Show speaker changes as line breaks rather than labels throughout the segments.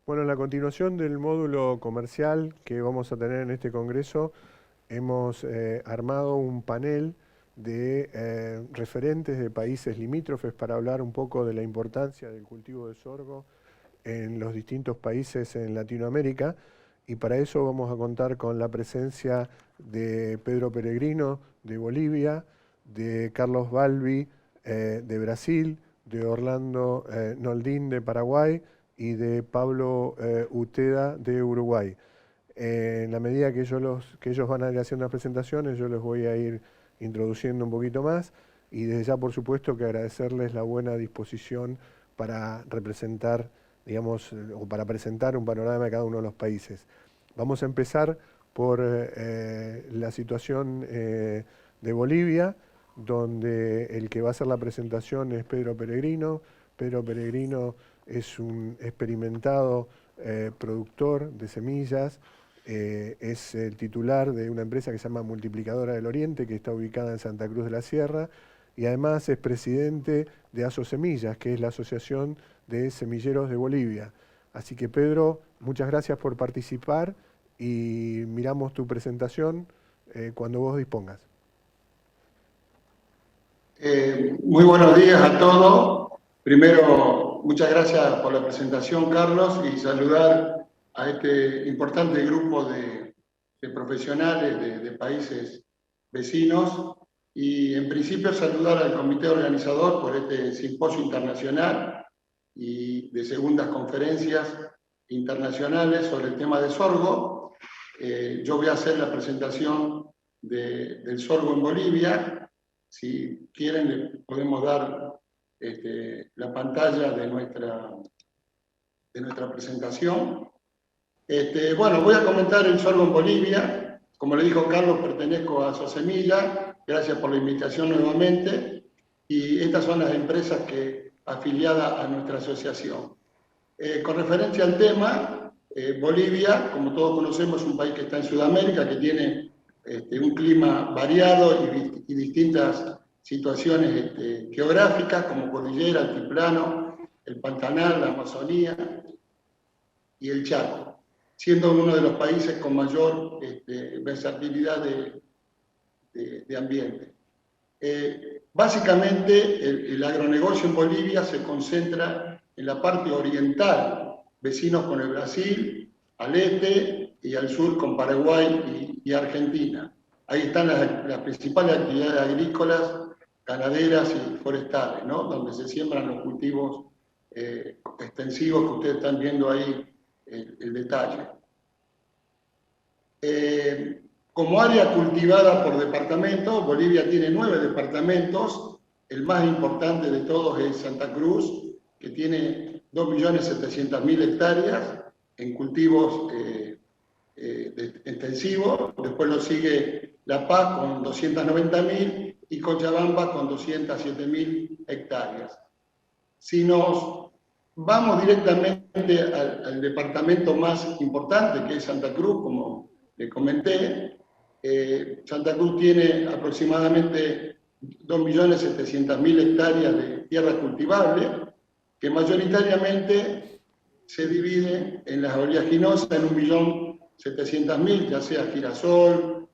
Bueno, en la continuación del módulo comercial que vamos a tener en este congreso, hemos armado un panel de referentes de países limítrofes para hablar un poco de la importancia del cultivo de sorgo en los distintos países en Latinoamérica. Y para eso vamos a contar con la presencia de Pedro Peregrino de Bolivia, de Carlos Balbi de Brasil, de Orlando Noldín de Paraguay y de Pablo Uteda de Uruguay. En la medida que ellos van a ir haciendo las presentaciones, yo les voy a ir introduciendo un poquito más y desde ya, por supuesto, que agradecerles la buena disposición para representar, digamos, o para presentar un panorama de cada uno de los países. Vamos a empezar por la situación de Bolivia, donde el que va a hacer la presentación es Pedro Peregrino. Pedro Peregrino es un experimentado productor de semillas, es el titular de una empresa que se llama Multiplicadora del Oriente, que está ubicada en Santa Cruz de la Sierra, y además es presidente de Asosemillas, que es la Asociación de Semilleros de Bolivia. Así que Pedro, muchas gracias por participar y miramos tu presentación cuando vos dispongas.
Muy buenos días a todos. Primero, muchas gracias por la presentación, Carlos, y saludar a este importante grupo de profesionales de países vecinos. Y en principio saludar al comité organizador por este simposio internacional y de segundas conferencias internacionales sobre el tema de sorgo. Yo voy a hacer la presentación del sorgo en Bolivia. Si quieren, le podemos dar la pantalla de nuestra presentación. Bueno, voy a comentar el sorgo en Bolivia. Como le dijo Carlos, pertenezco a Asosemilla. Gracias por la invitación nuevamente. Y estas son las empresas afiliadas a nuestra asociación. Con referencia al tema, Bolivia, como todos conocemos, es un país que está en Sudamérica, que tiene un clima variado y distintas situaciones geográficas, como cordillera, altiplano, el Pantanal, la Amazonía y el Chaco, siendo uno de los países con mayor versatilidad de ambiente. Básicamente, el agronegocio en Bolivia se concentra en la parte oriental, vecinos con el Brasil, al este y al sur con Paraguay y Argentina. Ahí están las principales actividades agrícolas, ganaderas y forestales, ¿no? Donde se siembran los cultivos extensivos que ustedes están viendo ahí el detalle. Como área cultivada por departamento, Bolivia tiene 9 departamentos. El más importante de todos es Santa Cruz, que tiene 2.700.000 hectáreas en cultivos extensivos. Después lo sigue La Paz con 290.000 y Cochabamba con 207.000 hectáreas. Si nos vamos directamente al departamento más importante, que es Santa Cruz, como le comenté, Santa Cruz tiene aproximadamente 2.700.000 hectáreas de tierra cultivable, que mayoritariamente se divide en las oleaginosas en 1.700.000, ya sea girasol,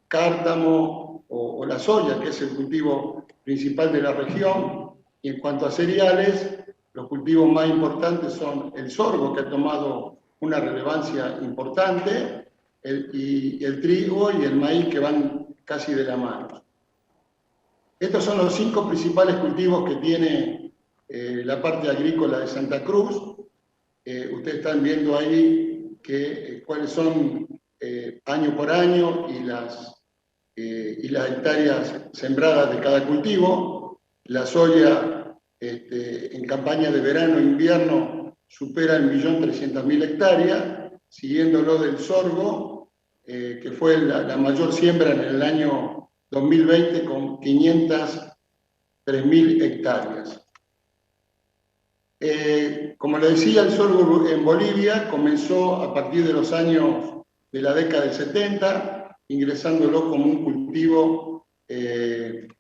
cártamo o la soya, que es el cultivo principal de la región. Y en cuanto a cereales, los cultivos más importantes son el sorgo, que ha tomado una relevancia importante, y el trigo y el maíz, que van casi de la mano. Estos son los 5 principales cultivos que tiene la parte agrícola de Santa Cruz. Ustedes están viendo ahí cuáles son año por año y las hectáreas sembradas de cada cultivo. La soya en campaña de verano e invierno supera el 1.300.000 hectáreas, siguiéndolo del sorgo, que fue la mayor siembra en el año 2020 con 503.000 hectáreas. Como le decía, el sorgo en Bolivia comenzó a partir de los años de la década del 70, ingresándolo como un cultivo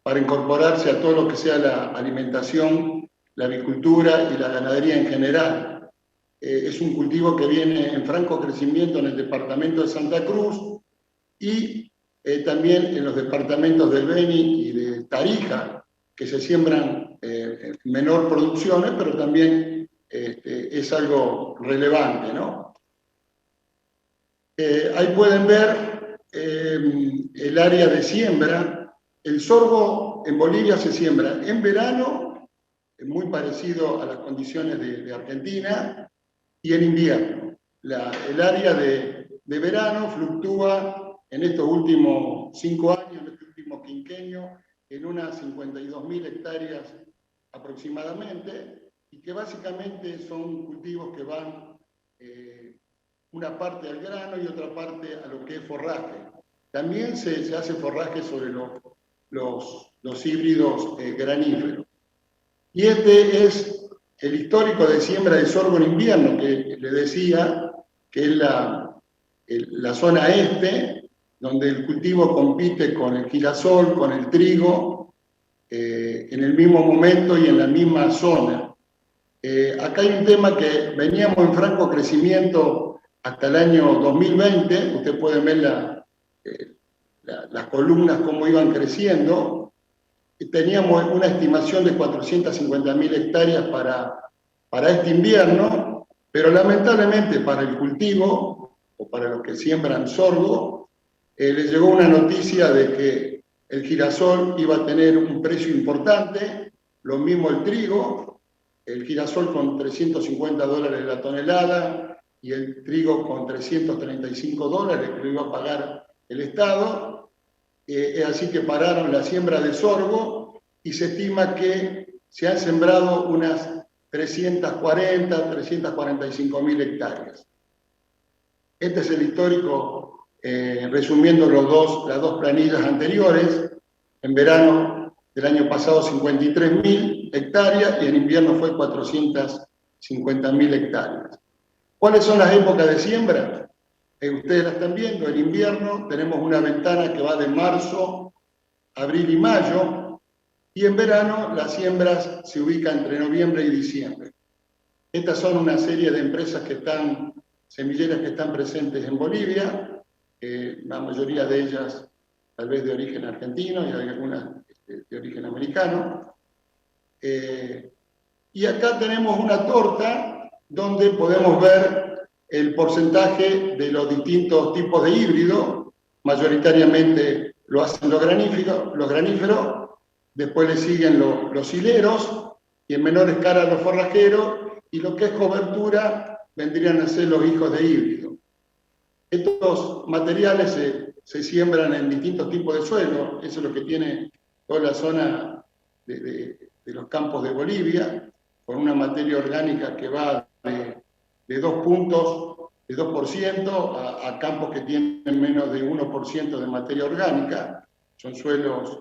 para incorporarse a todo lo que sea la alimentación, la avicultura y la ganadería en general. es un cultivo que viene en franco crecimiento en el departamento de Santa Cruz y también en los departamentos del Beni y de Tarija, que se siembran menor producciones, pero también es algo relevante, ¿no? Ahí pueden ver el área de siembra. El sorgo en Bolivia se siembra en verano, muy parecido a las condiciones de Argentina, y en invierno. El área de verano fluctúa en estos últimos 5 años, en este último quinquenio, en unas 52.000 hectáreas aproximadamente, y que básicamente son cultivos que van una parte al grano y otra parte a lo que es forraje. También se hace forraje sobre los híbridos graníferos. Y este es el histórico de siembra de sorgo en invierno, que le decía que es la zona este, donde el cultivo compite con el girasol, con el trigo, en el mismo momento y en la misma zona. Acá hay un tema que veníamos en franco crecimiento hasta el año 2020, ustedes pueden ver las columnas cómo iban creciendo. Teníamos una estimación de 450.000 hectáreas para este invierno, pero lamentablemente para el cultivo, o para los que siembran sorgo, les llegó una noticia de que el girasol iba a tener un precio importante, lo mismo el trigo, el girasol con $350 la tonelada y el trigo con $335 que lo iba a pagar el Estado. Es así que pararon la siembra de sorgo y se estima que se han sembrado unas 345.000 hectáreas. Este es el histórico, resumiendo las dos planillas anteriores. En verano del año pasado 53.000 hectáreas y en invierno fue 450.000 hectáreas. ¿Cuáles son las épocas de siembra? Ustedes la están viendo. En invierno tenemos una ventana que va de marzo, abril y mayo, y en verano las siembras se ubican entre noviembre y diciembre. Estas son una serie de empresas semilleras que están presentes en Bolivia, la mayoría de ellas tal vez de origen argentino y hay algunas de origen americano. Y acá tenemos una torta donde podemos ver el porcentaje de los distintos tipos de híbrido. Mayoritariamente lo hacen los graníferos, después le siguen los hileros y en menor escala los forrajeros, y lo que es cobertura vendrían a ser los hijos de híbrido. Estos materiales se siembran en distintos tipos de suelo, eso es lo que tiene toda la zona de los campos de Bolivia, con una materia orgánica que va de 2% a campos que tienen menos de 1% de materia orgánica. Son suelos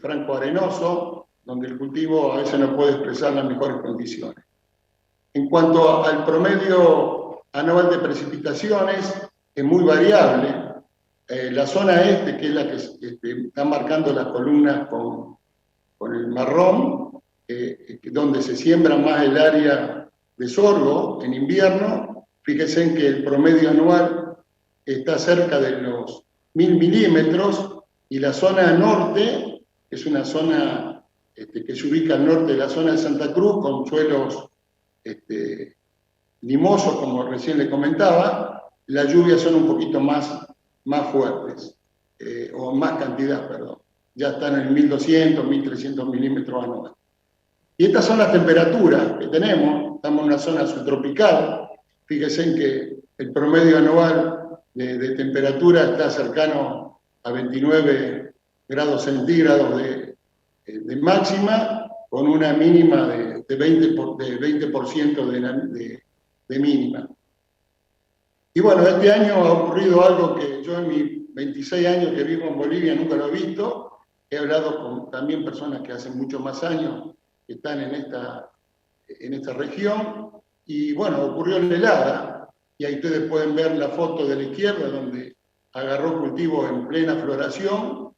franco-arenosos, donde el cultivo a veces no puede expresar las mejores condiciones. En cuanto al promedio anual de precipitaciones, es muy variable. La zona este, que es la que está marcando las columnas con el marrón, donde se siembra más el área de sorgo en invierno, fíjense en que el promedio anual está cerca de los 1.000 milímetros, y la zona norte, que es una zona que se ubica al norte de la zona de Santa Cruz, con suelos limosos, como recién le comentaba, las lluvias son un poquito más fuertes, o más cantidad, perdón. Ya están en 1.200, 1.300 milímetros anuales. Y estas son las temperaturas que tenemos. Estamos en una zona subtropical. Fíjense en que el promedio anual de temperatura está cercano a 29 grados centígrados de máxima, con una mínima de 20% de mínima. Y bueno, este año ha ocurrido algo que yo en mis 26 años que vivo en Bolivia nunca lo he visto. He hablado con también personas que hace muchos más años que están en esta región, y bueno, ocurrió la helada, y ahí ustedes pueden ver la foto de la izquierda, donde agarró cultivos en plena floración.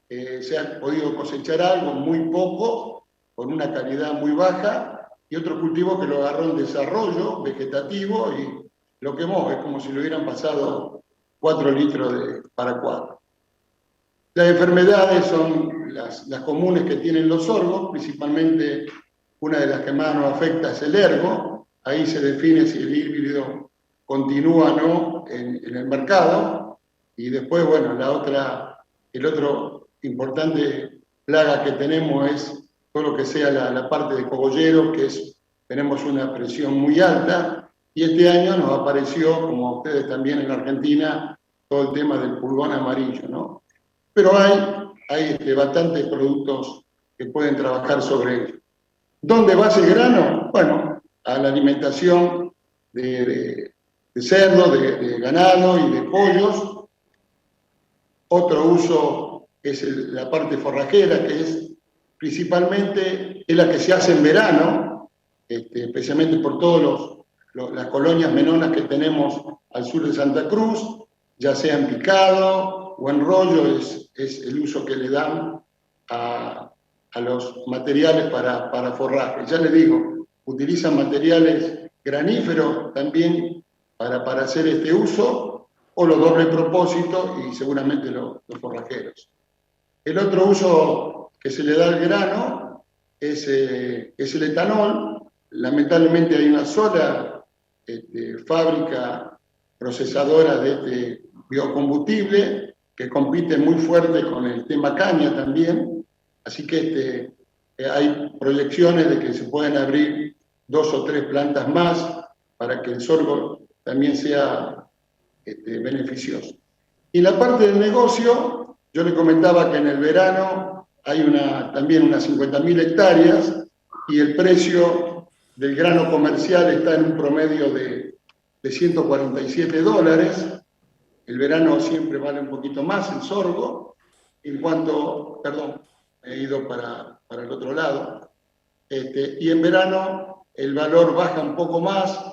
Se ha podido cosechar algo, muy poco, con una calidad muy baja, y otro cultivo que lo agarró en desarrollo vegetativo y lo quemó, es como si le hubieran pasado 4 litros de paraquat. Las enfermedades son las comunes que tienen los sorgos, principalmente una de las que más nos afecta es el ergo. Ahí se define si el híbrido continúa o no en el mercado. Y después, bueno, el otro importante plaga que tenemos es todo lo que sea la parte de cogollero, tenemos una presión muy alta. Y este año nos apareció, como ustedes también en Argentina, todo el tema del pulgón amarillo, ¿no? Pero hay bastantes productos que pueden trabajar sobre ello. ¿Dónde va ese grano? Bueno, a la alimentación de cerdo, de ganado y de pollos. Otro uso es la parte forrajera, que es principalmente la que se hace en verano, especialmente por todas las colonias menonas que tenemos al sur de Santa Cruz, ya sea en picado o en rollo, es el uso que le dan a los materiales para forraje. Ya les digo, utilizan materiales graníferos también para hacer este uso, o los doble propósito y seguramente los forrajeros. El otro uso que se le da al grano es el etanol. Lamentablemente hay una sola fábrica procesadora de este biocombustible que compite muy fuerte con el tema caña también, así que hay proyecciones de que se pueden abrir 2 o 3 plantas más para que el sorgo también sea beneficioso. Y en la parte del negocio, yo le comentaba que en el verano hay también unas 50.000 hectáreas y el precio del grano comercial está en un promedio de $147. El verano siempre vale un poquito más el sorgo. Perdón, he ido para el otro lado. Y en verano el valor baja un poco más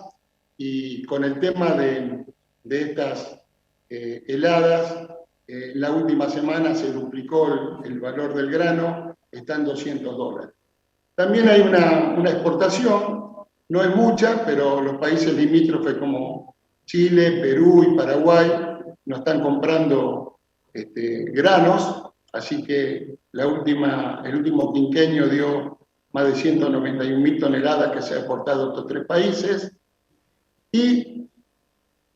y con el tema de estas heladas, la última semana se duplicó el valor del grano, está en $200. También hay una exportación, no es mucha, pero los países limítrofes como Chile, Perú y Paraguay nos están comprando granos, así que el último quinquenio dio más de 191.000 toneladas que se ha exportado a estos 3 países. Y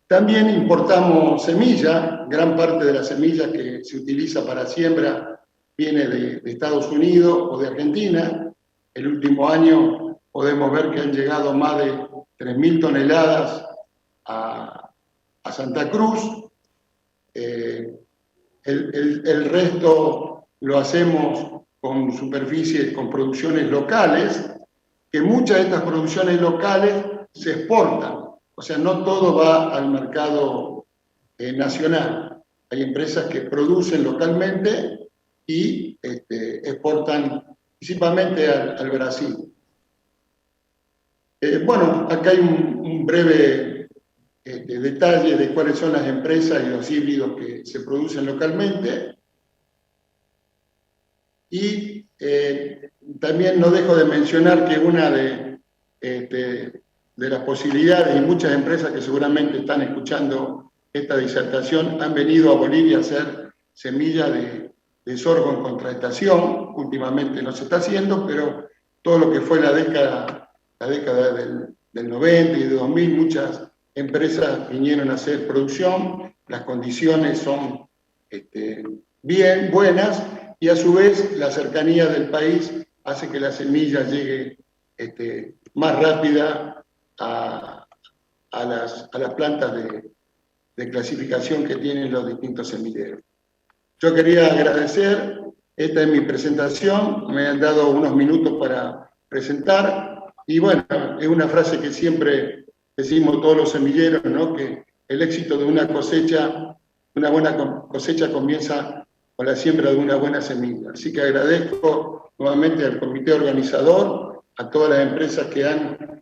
también importamos semilla, gran parte de la semilla que se utiliza para siembra viene de Estados Unidos o de Argentina. El último año podemos ver que han llegado más de 3.000 toneladas a Santa Cruz. El resto lo hacemos con superficies, con producciones locales, que muchas de estas producciones locales se exportan. O sea, no todo va al mercado nacional. Hay empresas que producen localmente y exportan principalmente al Brasil. Bueno, acá hay un breve detalle de cuáles son las empresas y los híbridos que se producen localmente. Y también no dejo de mencionar que una de las posibilidades, y muchas empresas que seguramente están escuchando esta disertación han venido a Bolivia a hacer semilla de sorgo en contraestación. Últimamente no se está haciendo, pero todo lo que fue la década del 90 y de 2000, muchas empresas vinieron a hacer producción, las condiciones son bien, buenas, y a su vez la cercanía del país hace que la semilla llegue más rápida a las plantas de clasificación que tienen los distintos semilleros. Yo quería agradecer, esta es mi presentación, me han dado unos minutos para presentar, y bueno, es una frase que siempre decimos todos los semilleros, ¿no? Que el éxito de una buena cosecha comienza con la siembra de una buena semilla. Así que agradezco nuevamente al comité organizador, a todas las empresas que han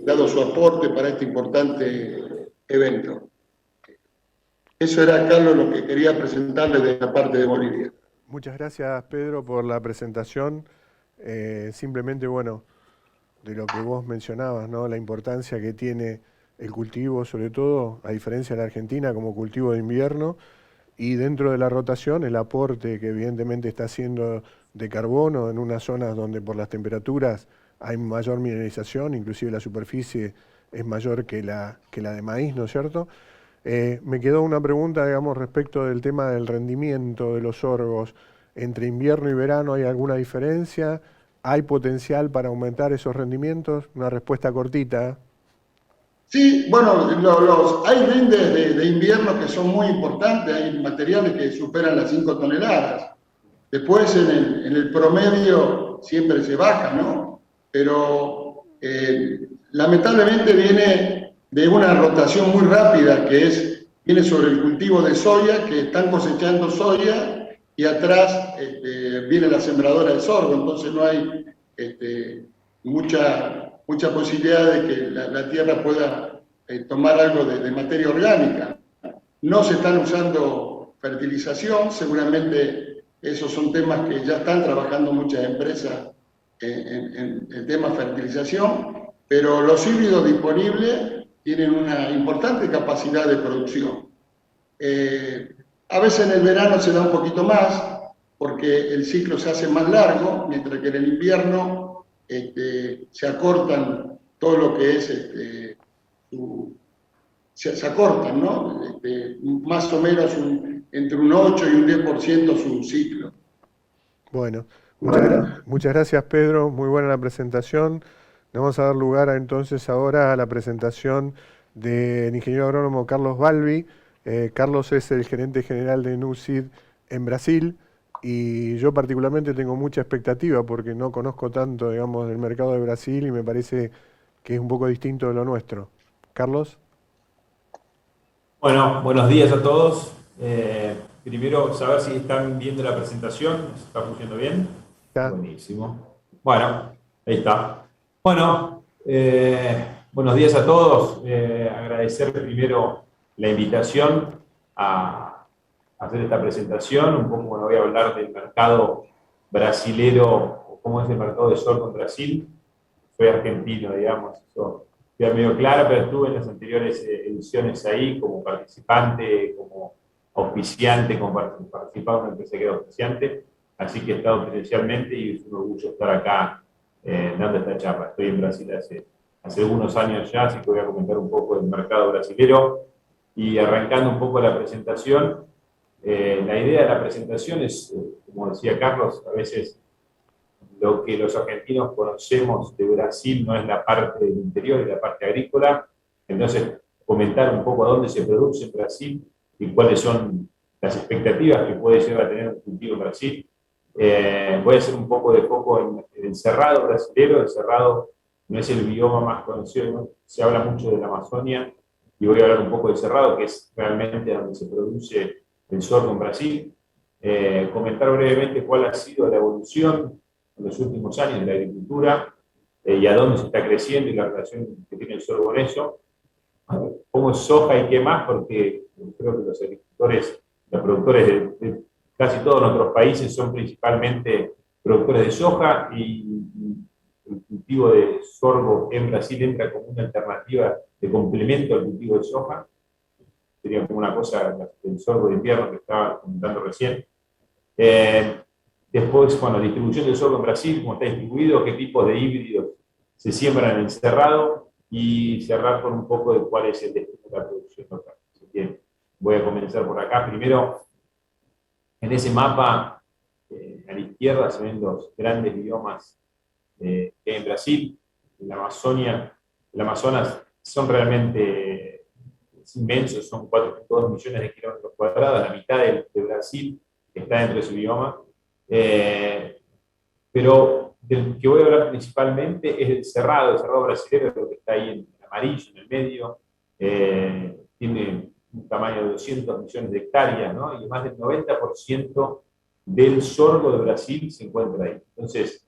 dado su aporte para este importante evento. Eso era, Carlos, lo que quería presentarles de la parte de Bolivia.
Muchas gracias, Pedro, por la presentación. Simplemente, bueno, de lo que vos mencionabas, ¿no? La importancia que tiene el cultivo, sobre todo, a diferencia de la Argentina, como cultivo de invierno, y dentro de la rotación, el aporte que evidentemente está haciendo de carbono en unas zonas donde por las temperaturas hay mayor mineralización, inclusive la superficie es mayor que la de maíz, ¿no es cierto? Me quedó una pregunta, digamos, respecto del tema del rendimiento de los sorgos. ¿Entre invierno y verano hay alguna diferencia? ¿Hay potencial para aumentar esos rendimientos? Una respuesta cortita.
Sí, bueno, hay rindes de invierno que son muy importantes, hay materiales que superan las 5 toneladas. Después en el promedio siempre se baja, ¿no? Pero lamentablemente viene de una rotación muy rápida viene sobre el cultivo de soya, que están cosechando soya y atrás viene la sembradora de sorgo, entonces no hay mucha posibilidad de que la tierra pueda tomar algo de materia orgánica. No se están usando fertilización, seguramente esos son temas que ya están trabajando muchas empresas en temas de fertilización, pero los híbridos disponibles tienen una importante capacidad de producción. A veces en el verano se da un poquito más, porque el ciclo se hace más largo, mientras que en el invierno se acortan todo lo que es se acortan, ¿no? Más o menos entre un 8 y un 10% su ciclo.
Bueno,
Bueno,
muchas gracias Pedro, muy buena la presentación. Le vamos a dar lugar entonces ahora a la presentación del ingeniero agrónomo Carlos Balbi. Carlos es el gerente general de NUCID en Brasil y yo particularmente tengo mucha expectativa porque no conozco tanto, digamos, del mercado de Brasil y me parece que es un poco distinto de lo nuestro. Carlos.
Bueno, buenos días a todos. Primero, saber si están viendo la presentación. ¿Está funcionando bien?
Ya.
Buenísimo. Bueno, ahí está. Bueno, buenos días a todos. Agradecer primero la invitación a hacer esta presentación. Un poco, bueno, voy a hablar del mercado brasilero, o cómo es el mercado de sorgo en Brasil. Soy argentino, digamos, eso queda medio claro, pero estuve en las anteriores ediciones ahí como participante, como auspiciante, como participaba en una empresa que era auspiciante, así que he estado presencialmente y es un orgullo estar acá dando esta charla. Estoy en Brasil hace algunos años ya, así que voy a comentar un poco del mercado brasilero y arrancando un poco la presentación. La idea de la presentación es, como decía Carlos, a veces lo que los argentinos conocemos de Brasil no es la parte del interior y la parte agrícola, entonces comentar un poco a dónde se produce en Brasil y cuáles son las expectativas que puede llegar a tener un cultivo en Brasil. Voy a hacer un poco de foco en el cerrado brasilero. El cerrado no es el bioma más conocido, ¿no? Se habla mucho de la Amazonia y voy a hablar un poco del cerrado, que es realmente donde se produce el sorgo en Brasil. Comentar brevemente cuál ha sido la evolución en los últimos años de la agricultura y a dónde se está creciendo y la relación que tiene el sorgo con eso. Cómo es soja y qué más, porque creo que los agricultores, los productores de casi todos nuestros países son principalmente productores de soja y el cultivo de sorgo en Brasil entra como una alternativa de complemento al cultivo de soja. Sería como una cosa del sorgo de invierno que estaba comentando recién. Después, bueno, distribución del sorgo en Brasil, cómo está distribuido, qué tipos de híbridos se siembran en el cerrado y cerrar con un poco de cuál es el destino de la producción local. Así que voy a comenzar por acá. Primero, en ese mapa, a la izquierda se ven los grandes biomas que hay en Brasil. En la Amazonia, el Amazonas son realmente inmensos, son 4,2 millones de kilómetros cuadrados, la mitad de Brasil está dentro de su bioma. Pero del que voy a hablar principalmente es el cerrado brasileño, lo que está ahí en amarillo, en el medio. Tiene un tamaño de 200 millones de hectáreas, ¿no? Y más del 90% del sorgo de Brasil se encuentra ahí. Entonces,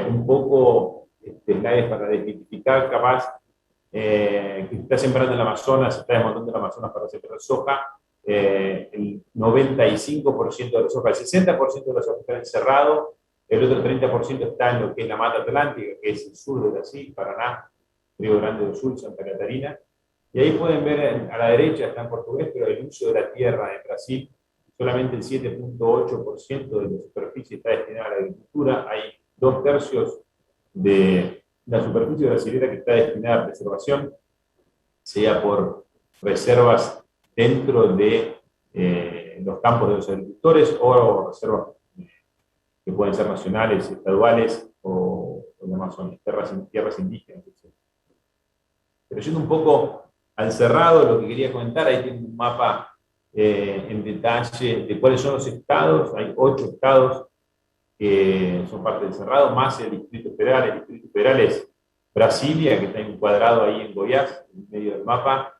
un poco slides para identificar capaz que está sembrando en el Amazonas, se está desmontando el Amazonas para sembrar soja. El 95% de la soja, el 60% de la soja está encerrado, el otro 30% está en lo que es la Mata Atlántica, que es el sur de Brasil, Paraná, Río Grande do Sul, Santa Catarina. Y ahí pueden ver a la derecha, está en portugués, pero el uso de la tierra en Brasil, solamente el 7,8% de la superficie está destinada a la agricultura. Hay 2/3 de la superficie brasileña que está destinada a preservación, sea por reservas dentro de los campos de los agricultores o reservas que pueden ser nacionales, estaduales o de Amazonia, tierras indígenas, etc. Pero yendo un poco al cerrado, lo que quería comentar, ahí tiene un mapa en detalle de cuáles son los estados. Hay 8 estados que son parte del cerrado, más el Distrito Federal. El Distrito Federal es Brasilia, que está encuadrado ahí en Goiás, en medio del mapa.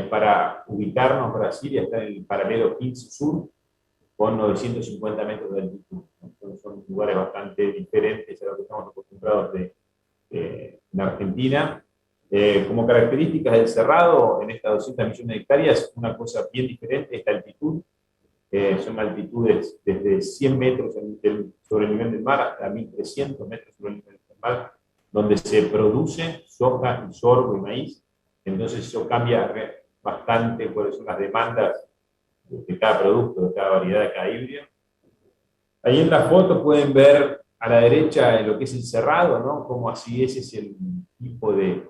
Para ubicarnos, Brasilia está en el paralelo 15 sur, con 950 metros de altitud. Entonces son lugares bastante diferentes a lo que estamos acostumbrados en Argentina. Como características del cerrado, en estas 200 millones de hectáreas, una cosa bien diferente es la altitud. Son altitudes desde 100 metros sobre el nivel del mar hasta 1.300 metros sobre el nivel del mar, donde se produce soja, sorgo y maíz. Entonces eso cambia bastante cuáles son las demandas de cada producto, de cada variedad, de cada híbrido. Ahí en la foto pueden ver a la derecha lo que es el cerrado, ¿no? Como así ese es el tipo de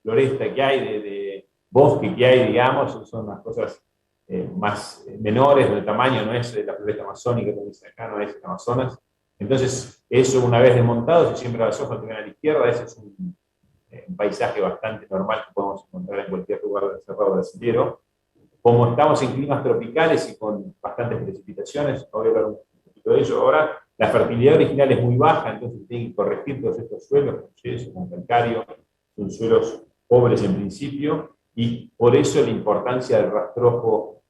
floresta que hay, de bosque que hay, digamos. Son las cosas más menores, de tamaño, no es la floresta amazónica, como dice acá, no es el Amazonas. Entonces, eso una vez desmontado, se siembra la soja que ven a la izquierda. Ese es un paisaje bastante normal que podemos encontrar en cualquier lugar del cerrado brasilero. Como estamos en climas tropicales y con bastantes precipitaciones, voy a hablar un poquito de ello ahora, la fertilidad original es muy baja, entonces tienen que corregir todos estos suelos, con calcario, son suelos pobres en principio, y por eso la importancia del rastrojo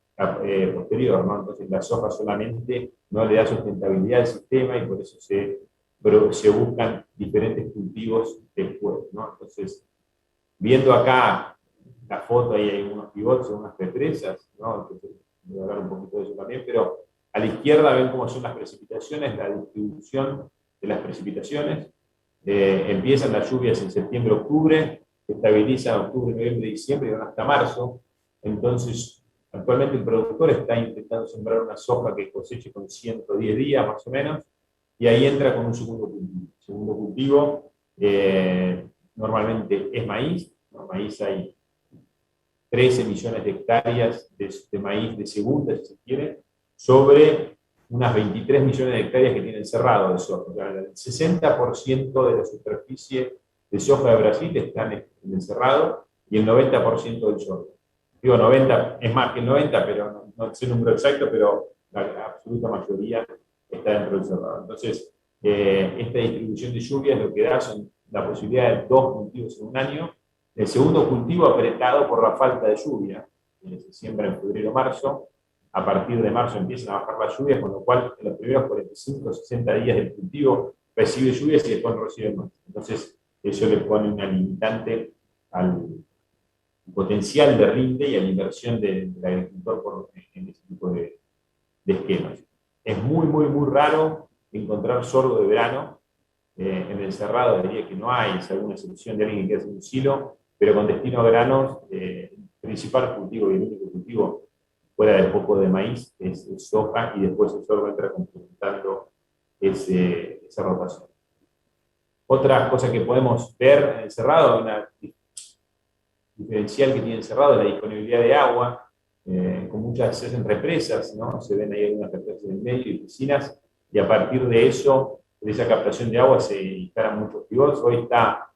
posterior, ¿no? Entonces la soja solamente no le da sustentabilidad al sistema y por eso se buscan diferentes cultivos después, ¿no? Entonces, viendo acá la foto, ahí hay unos pivots, unas represas, ¿no? Entonces, voy a hablar un poquito de eso también, pero a la izquierda ven cómo son las precipitaciones, la distribución de las precipitaciones. Empiezan las lluvias en septiembre, octubre, se estabilizan octubre, noviembre, diciembre y van hasta marzo. Entonces, actualmente el productor está intentando sembrar una soja que coseche con 110 días más o menos, y ahí entra con un segundo cultivo. El segundo cultivo normalmente es maíz, ¿no? Maíz hay 13 millones de hectáreas de maíz de segunda, si se quiere, sobre unas 23 millones de hectáreas que tienen cerrado de soja. O sea, el 60% de la superficie de soja de Brasil está en el cerrado y el 90% del sorgo. Digo 90, es más que el 90, pero no sé el número exacto, pero la absoluta mayoría está dentro del cerrado. Entonces, esta distribución de lluvias lo que da son la posibilidad de 2 cultivos en un año. El segundo cultivo apretado por la falta de lluvia, se siembra en febrero-marzo. A partir de marzo empiezan a bajar las lluvias, con lo cual en los primeros 45 o 60 días del cultivo recibe lluvias y después no recibe más. Entonces, eso le pone una limitante al potencial de rinde y a la inversión del agricultor en ese tipo de esquemas. Es muy, muy, muy raro encontrar sorgo de verano. En el cerrado diría que no hay, es alguna excepción de alguien que hace un silo, pero con destino a granos, el principal cultivo y el único cultivo fuera del poco de maíz es soja, y después el sorgo entra complementando esa rotación. Otra cosa que podemos ver en el cerrado, una diferencial que tiene el cerrado, es la disponibilidad de agua, con muchas se hacen represas, ¿no? Se ven ahí algunas represas en el medio y piscinas, y a partir de eso, de esa captación de agua, se instalan muchos pivots. Hoy está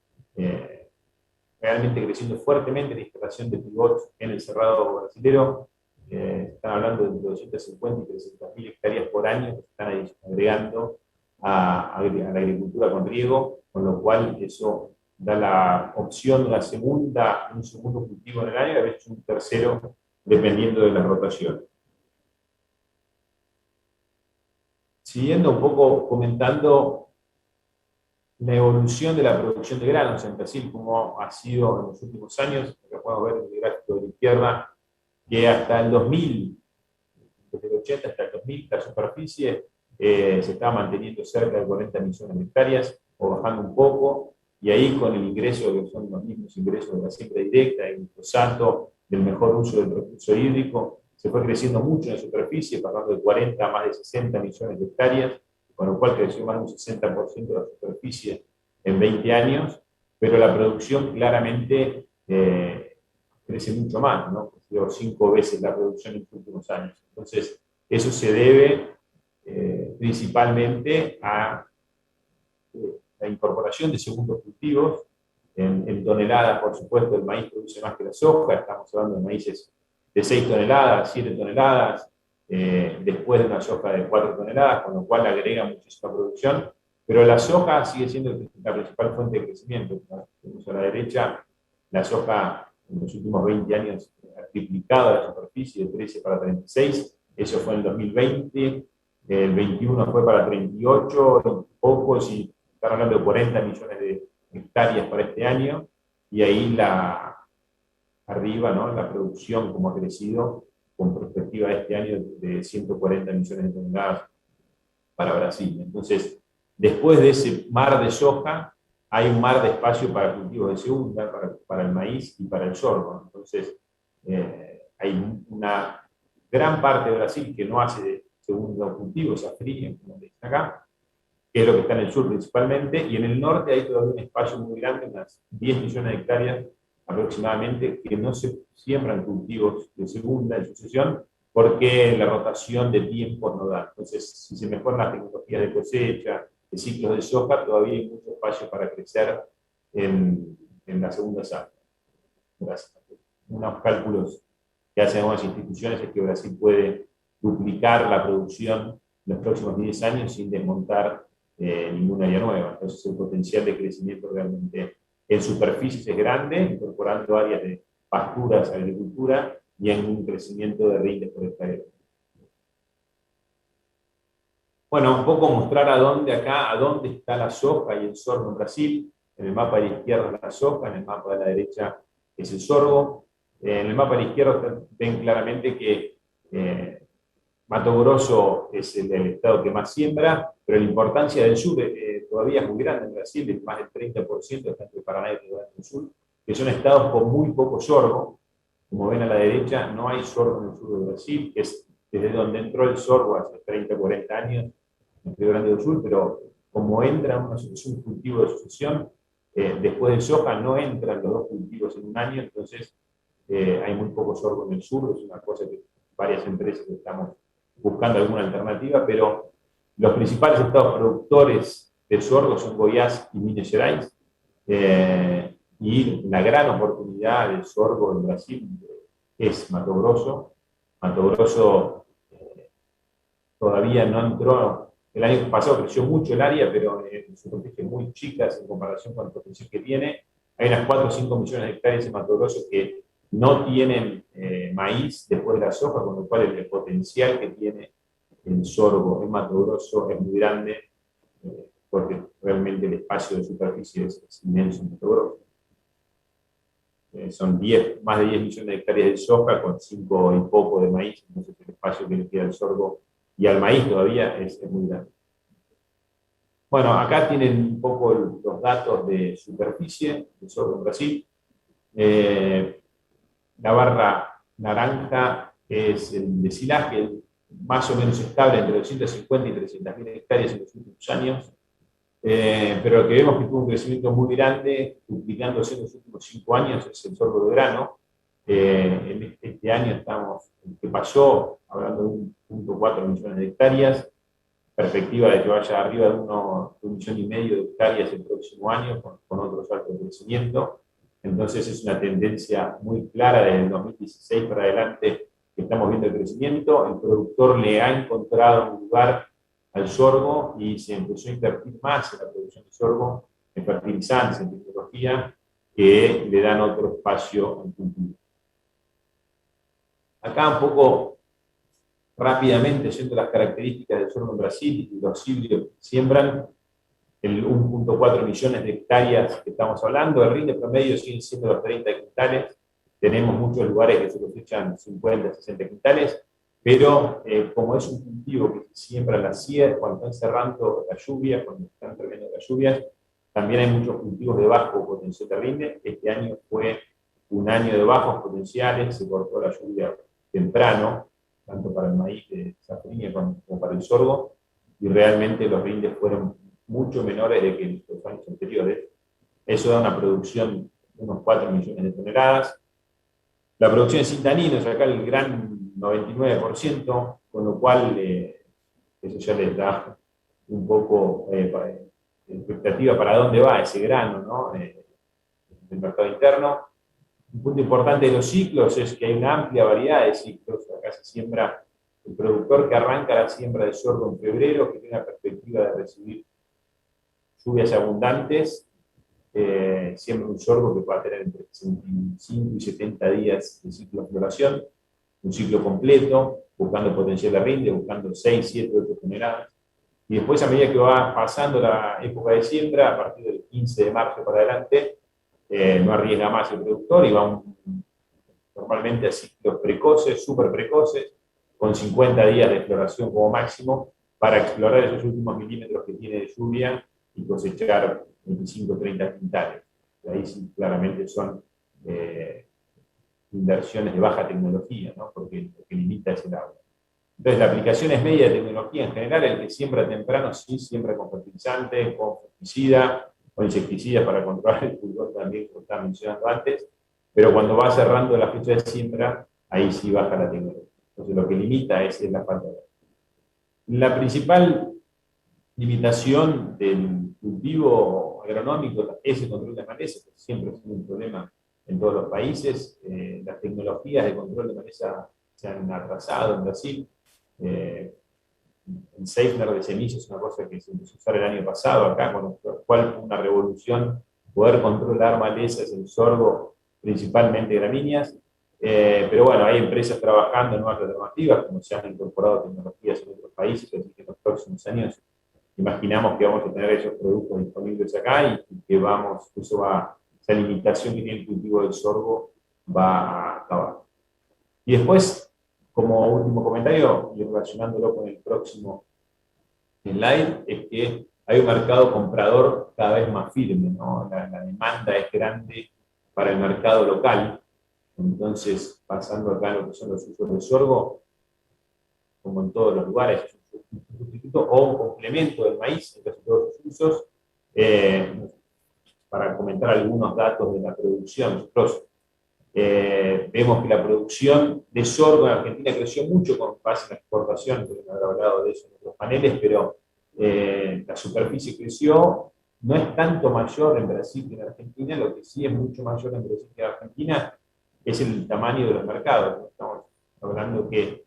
realmente creciendo fuertemente la instalación de pivots en el cerrado brasilero. Están hablando de 250 y 300.000 hectáreas por año que se están agregando a la agricultura con riego, con lo cual eso da la opción de un segundo cultivo en el año, y a veces un tercero, dependiendo de la rotación. Siguiendo un poco comentando la evolución de la producción de granos en Brasil, como ha sido en los últimos años. Acá podemos ver en el gráfico de la izquierda que hasta el 2000, desde el 80 hasta el 2000 la superficie se estaba manteniendo cerca de 40 millones de hectáreas o bajando un poco, y ahí con el ingreso, que son los mismos ingresos de la siembra directa, el glifosato, del mejor uso del recurso hídrico, se fue creciendo mucho en la superficie, pasando de 40 a más de 60 millones de hectáreas, con lo cual creció más de un 60% de la superficie en 20 años, pero la producción claramente crece mucho más, ¿no? Creció 5 veces la producción en los últimos años. Entonces, eso se debe principalmente a la incorporación de segundos cultivos. En toneladas, por supuesto, el maíz produce más que la soja, estamos hablando de maíces de 6 toneladas, 7 toneladas, después de una soja de 4 toneladas, con lo cual agrega muchísima producción, pero la soja sigue siendo la principal fuente de crecimiento. Tenemos a la derecha, la soja en los últimos 20 años ha triplicado la superficie de 13 para 36, eso fue en el 2020, el 21 fue para 38, pocos, y están hablando de 40 millones de hectáreas para este año, y ahí arriba, ¿no?, la producción como ha crecido con perspectiva de este año de 140 millones de toneladas para Brasil. Entonces, después de ese mar de soja, hay un mar de espacio para cultivos de segunda, para el maíz y para el sorgo. Entonces, hay una gran parte de Brasil que no hace de segundo cultivo, se aflige, como dicen acá, que es lo que está en el sur principalmente, y en el norte hay todavía un espacio muy grande, unas 10 millones de hectáreas aproximadamente, que no se siembran cultivos de segunda en sucesión, porque la rotación de tiempos no da. Entonces, si se mejoran las tecnologías de cosecha, de ciclos de soja, todavía hay mucho espacio para crecer en la segunda safra. Unos cálculos que hacen algunas instituciones es que Brasil puede duplicar la producción en los próximos 10 años sin desmontar ninguna área nueva. Entonces el potencial de crecimiento realmente en superficies es grande, incorporando áreas de pasturas, agricultura, y en un crecimiento de rindes por hectárea. Bueno, un poco mostrar a dónde está la soja y el sorgo en Brasil. En el mapa de la izquierda es la soja, en el mapa de la derecha es el sorgo. En el mapa de la izquierda ven claramente que Mato Grosso es el estado que más siembra, pero la importancia del sur todavía es muy grande en Brasil, es más del 30%, está entre Paraná y Rio Grande do Sul, que son estados con muy poco sorgo. Como ven a la derecha, no hay sorgo en el sur de Brasil, que es desde donde entró el sorgo hace 30, 40 años en Rio Grande do Sul, pero como entra es un cultivo de sucesión, después del soja no entran los dos cultivos en un año, entonces hay muy poco sorgo en el sur, es una cosa que varias empresas estamos buscando alguna alternativa, pero los principales estados productores de sorgo son Goiás y Minas Gerais, y la gran oportunidad del sorgo en Brasil es Mato Grosso. Mato Grosso todavía no entró, el año pasado creció mucho el área, pero en superficies muy chicas en comparación con el potencial que tiene. Hay unas 4 o 5 millones de hectáreas en Mato Grosso que no tienen maíz después de la soja, con lo cual el potencial que tiene el sorgo en Mato Grosso es muy grande, porque realmente el espacio de superficie es inmenso en Mato Grosso. Son más de 10 millones de hectáreas de soja con 5 y poco de maíz, entonces el espacio que le queda al sorgo y al maíz todavía es muy grande. Bueno, acá tienen un poco los datos de superficie del sorgo en Brasil. La barra naranja es el desilaje, más o menos estable entre 250 y 300.000 hectáreas en los últimos años, pero lo que vemos que tuvo un crecimiento muy grande, duplicándose en los últimos 5 años, es el sorgo de grano. En este año que pasó, hablando de 1.4 millones de hectáreas, perspectiva de que vaya arriba de 1,5 millones de hectáreas el próximo año, con otro salto de crecimiento. Entonces es una tendencia muy clara desde el 2016 para adelante que estamos viendo el crecimiento. El productor le ha encontrado un lugar al sorgo y se empezó a invertir más en la producción de sorgo, en fertilizantes, en tecnología, que le dan otro espacio al cultivo. Acá un poco rápidamente, yendo las características del sorgo en Brasil y los híbridos que siembran, el 1.4 millones de hectáreas que estamos hablando, el rinde promedio siguen siendo los 30 quintales, tenemos muchos lugares que se cosechan 50, 60 quintales, pero como es un cultivo que se siembra a las sierras, cuando están cerrando la lluvia, cuando están terminando las lluvias, también hay muchos cultivos de bajo potencial de rinde. Este año fue un año de bajos potenciales, se cortó la lluvia temprano, tanto para el maíz de safrinha como para el sorgo, y realmente los rindes fueron mucho menores de que los años anteriores. Eso da una producción de unos 4 millones de toneladas. La producción de sin taninos, acá el gran 99%, con lo cual eso ya les da un poco expectativa para dónde va ese grano, ¿no? Del mercado interno. Un punto importante de los ciclos es que hay una amplia variedad de ciclos. Acá se siembra el productor que arranca la siembra de sorgo en febrero, que tiene la perspectiva de recibir lluvias abundantes, siembra un sorgo que va a tener entre 65 y 70 días de ciclo de floración, un ciclo completo, buscando potencial de rinde, buscando 6, 7, 8 toneladas. Y después, a medida que va pasando la época de siembra, a partir del 15 de marzo para adelante, no arriesga más el productor y va normalmente a ciclos precoces, súper precoces, con 50 días de floración como máximo, para explorar esos últimos milímetros que tiene de lluvia y cosechar 25 30 quintales. Ahí sí claramente son inversiones de baja tecnología, ¿no? Porque lo que limita es el agua. Entonces, la aplicación es media tecnología en general. El que siembra temprano sí siembra con fertilizante, con fungicida, o insecticidas para controlar el pulgón también, como estaba mencionando antes, pero cuando va cerrando la fecha de siembra, ahí sí baja la tecnología. Entonces, lo que limita es la falta de agua. La principal limitación del cultivo agronómico es el control de maleza, que siempre es un problema en todos los países. Las tecnologías de control de maleza se han atrasado en Brasil. El Seifner de semillas es una cosa que se empezó a usar el año pasado acá, con lo cual fue una revolución poder controlar malezas en sorgo, principalmente gramíneas. Pero bueno, hay empresas trabajando en nuevas alternativas, como se han incorporado tecnologías en otros países, así que en los próximos años imaginamos que vamos a tener esos productos disponibles acá y que esa limitación que tiene el cultivo del sorgo va a acabar. Y después, como último comentario, y relacionándolo con el próximo slide, es que hay un mercado comprador cada vez más firme, ¿no? La demanda es grande para el mercado local. Entonces, pasando acá a lo que son los usos de sorgo, como en todos los lugares, es un sustituto o un complemento del maíz en casi todos sus usos. Para comentar algunos datos de la producción, nosotros vemos que la producción de sorgo en Argentina creció mucho con base en la exportación, porque no habrá hablado de eso en otros paneles, pero la superficie creció, no es tanto mayor en Brasil que en Argentina. Lo que sí es mucho mayor en Brasil que en Argentina es el tamaño de los mercados. Estamos hablando que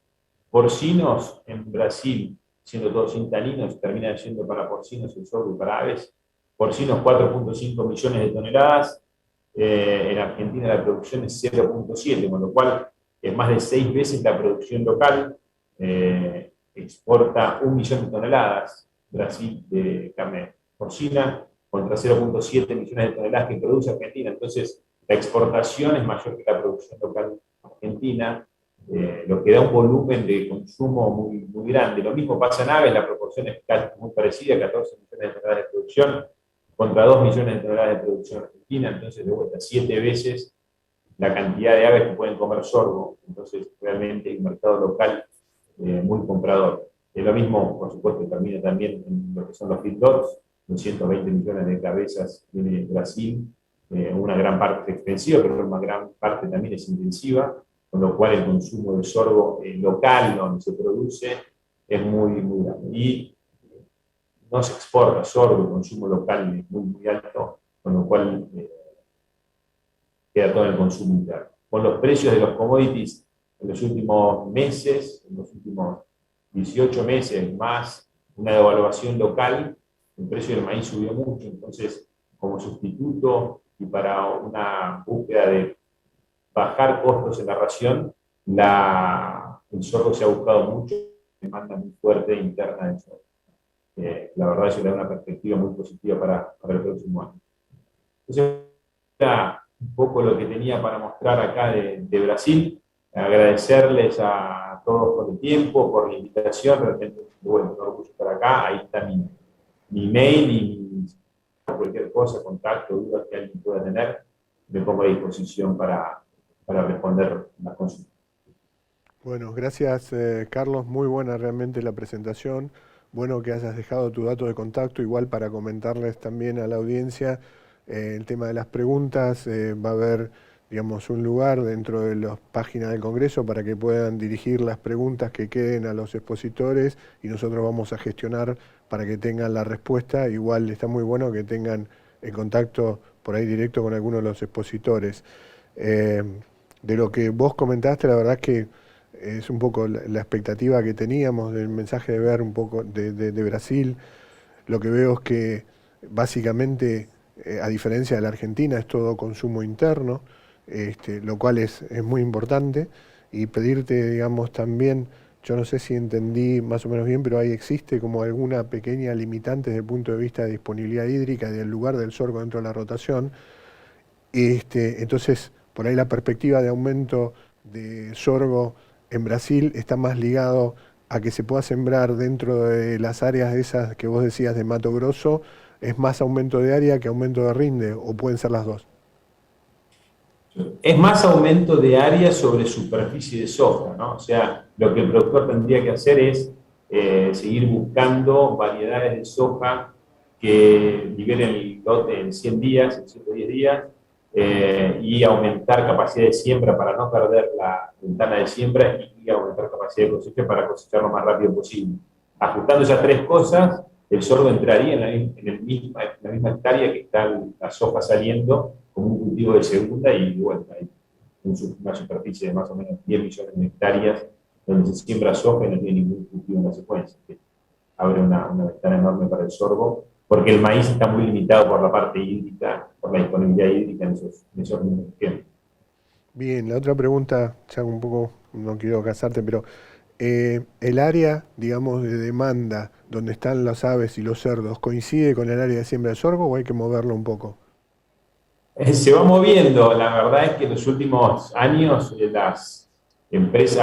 porcinos en Brasil, siendo todos sin taninos, terminan yendo para porcinos el sorgo y para aves. Porcinos 4.5 millones de toneladas, en Argentina la producción es 0.7, con lo cual es más de 6 veces la producción local. Exporta 1 millón de toneladas Brasil de carne porcina contra 0.7 millones de toneladas que produce Argentina. Entonces, la exportación es mayor que la producción local argentina, lo que da un volumen de consumo muy, muy grande. Lo mismo pasa en aves, la proporción es muy parecida, 14 millones de toneladas de producción contra 2 millones de toneladas de producción argentina. Entonces, de vuelta, 7 veces la cantidad de aves que pueden comer sorgo. Entonces, realmente el mercado local muy comprador. Lo mismo, por supuesto, termina también en lo que son los feedlots, 220 millones de cabezas tiene Brasil, una gran parte es extensiva, pero una gran parte también es intensiva, con lo cual el consumo de sorgo local, donde se produce, es muy, muy grande. Y no se exporta sorgo, el consumo local es muy, muy alto, con lo cual queda todo en el consumo interno. Con los precios de los commodities en los últimos meses, en los últimos 18 meses, más una devaluación local, el precio del maíz subió mucho. Entonces, como sustituto y para una búsqueda de bajar costos en la ración, el sorgo se ha buscado mucho, demanda muy fuerte interna del sorgo. La verdad es que da una perspectiva muy positiva para el próximo año. Entonces, era un poco lo que tenía para mostrar acá de Brasil. agradecerles a todos por el tiempo, por la invitación. Realmente, bueno, un orgullo estar acá. Ahí está mi mail y cualquier cosa, contacto, dudas que alguien pueda tener, me pongo a disposición para responder las consultas.
Bueno, gracias Carlos, muy buena realmente la presentación. Bueno que hayas dejado tu dato de contacto, igual para comentarles también a la audiencia el tema de las preguntas. Va a haber, digamos, un lugar dentro de las páginas del Congreso para que puedan dirigir las preguntas que queden a los expositores y nosotros vamos a gestionar para que tengan la respuesta. Igual está muy bueno que tengan el contacto por ahí directo con alguno de los expositores. De lo que vos comentaste, la verdad es que es un poco la expectativa que teníamos del mensaje de ver un poco de Brasil. Lo que veo es que básicamente, a diferencia de la Argentina, es todo consumo interno, lo cual es muy importante. Y pedirte, digamos, también, yo no sé si entendí más o menos bien, pero ahí existe como alguna pequeña limitante desde el punto de vista de disponibilidad hídrica y del lugar del sorgo dentro de la rotación. Entonces, por ahí la perspectiva de aumento de sorgo en Brasil está más ligado a que se pueda sembrar dentro de las áreas esas que vos decías de Mato Grosso, ¿es más aumento de área que aumento de rinde o pueden ser las dos?
Es más aumento de área sobre superficie de soja, ¿no? O sea, lo que el productor tendría que hacer es seguir buscando variedades de soja que liberen el lote en 100 días, en 110 días, y aumentar capacidad de siembra para no perder la ventana de siembra y aumentar capacidad de cosecha para cosechar lo más rápido posible. Ajustando esas tres cosas, el sorgo entraría en la misma hectárea que está la soja saliendo como un cultivo de segunda y bueno, hay una superficie de más o menos 10 millones de hectáreas donde se siembra soja y no tiene ningún cultivo en la secuencia. Abre una ventana enorme para el sorgo, porque el maíz está muy limitado por la parte hídrica, por la disponibilidad hídrica en esos mismos tiempos.
Bien, la otra pregunta, ya un poco, no quiero casarte, pero el área, digamos, de demanda donde están las aves y los cerdos, ¿coincide con el área de siembra de sorgo o hay que moverlo un poco?
Se va moviendo, la verdad es que en los últimos años las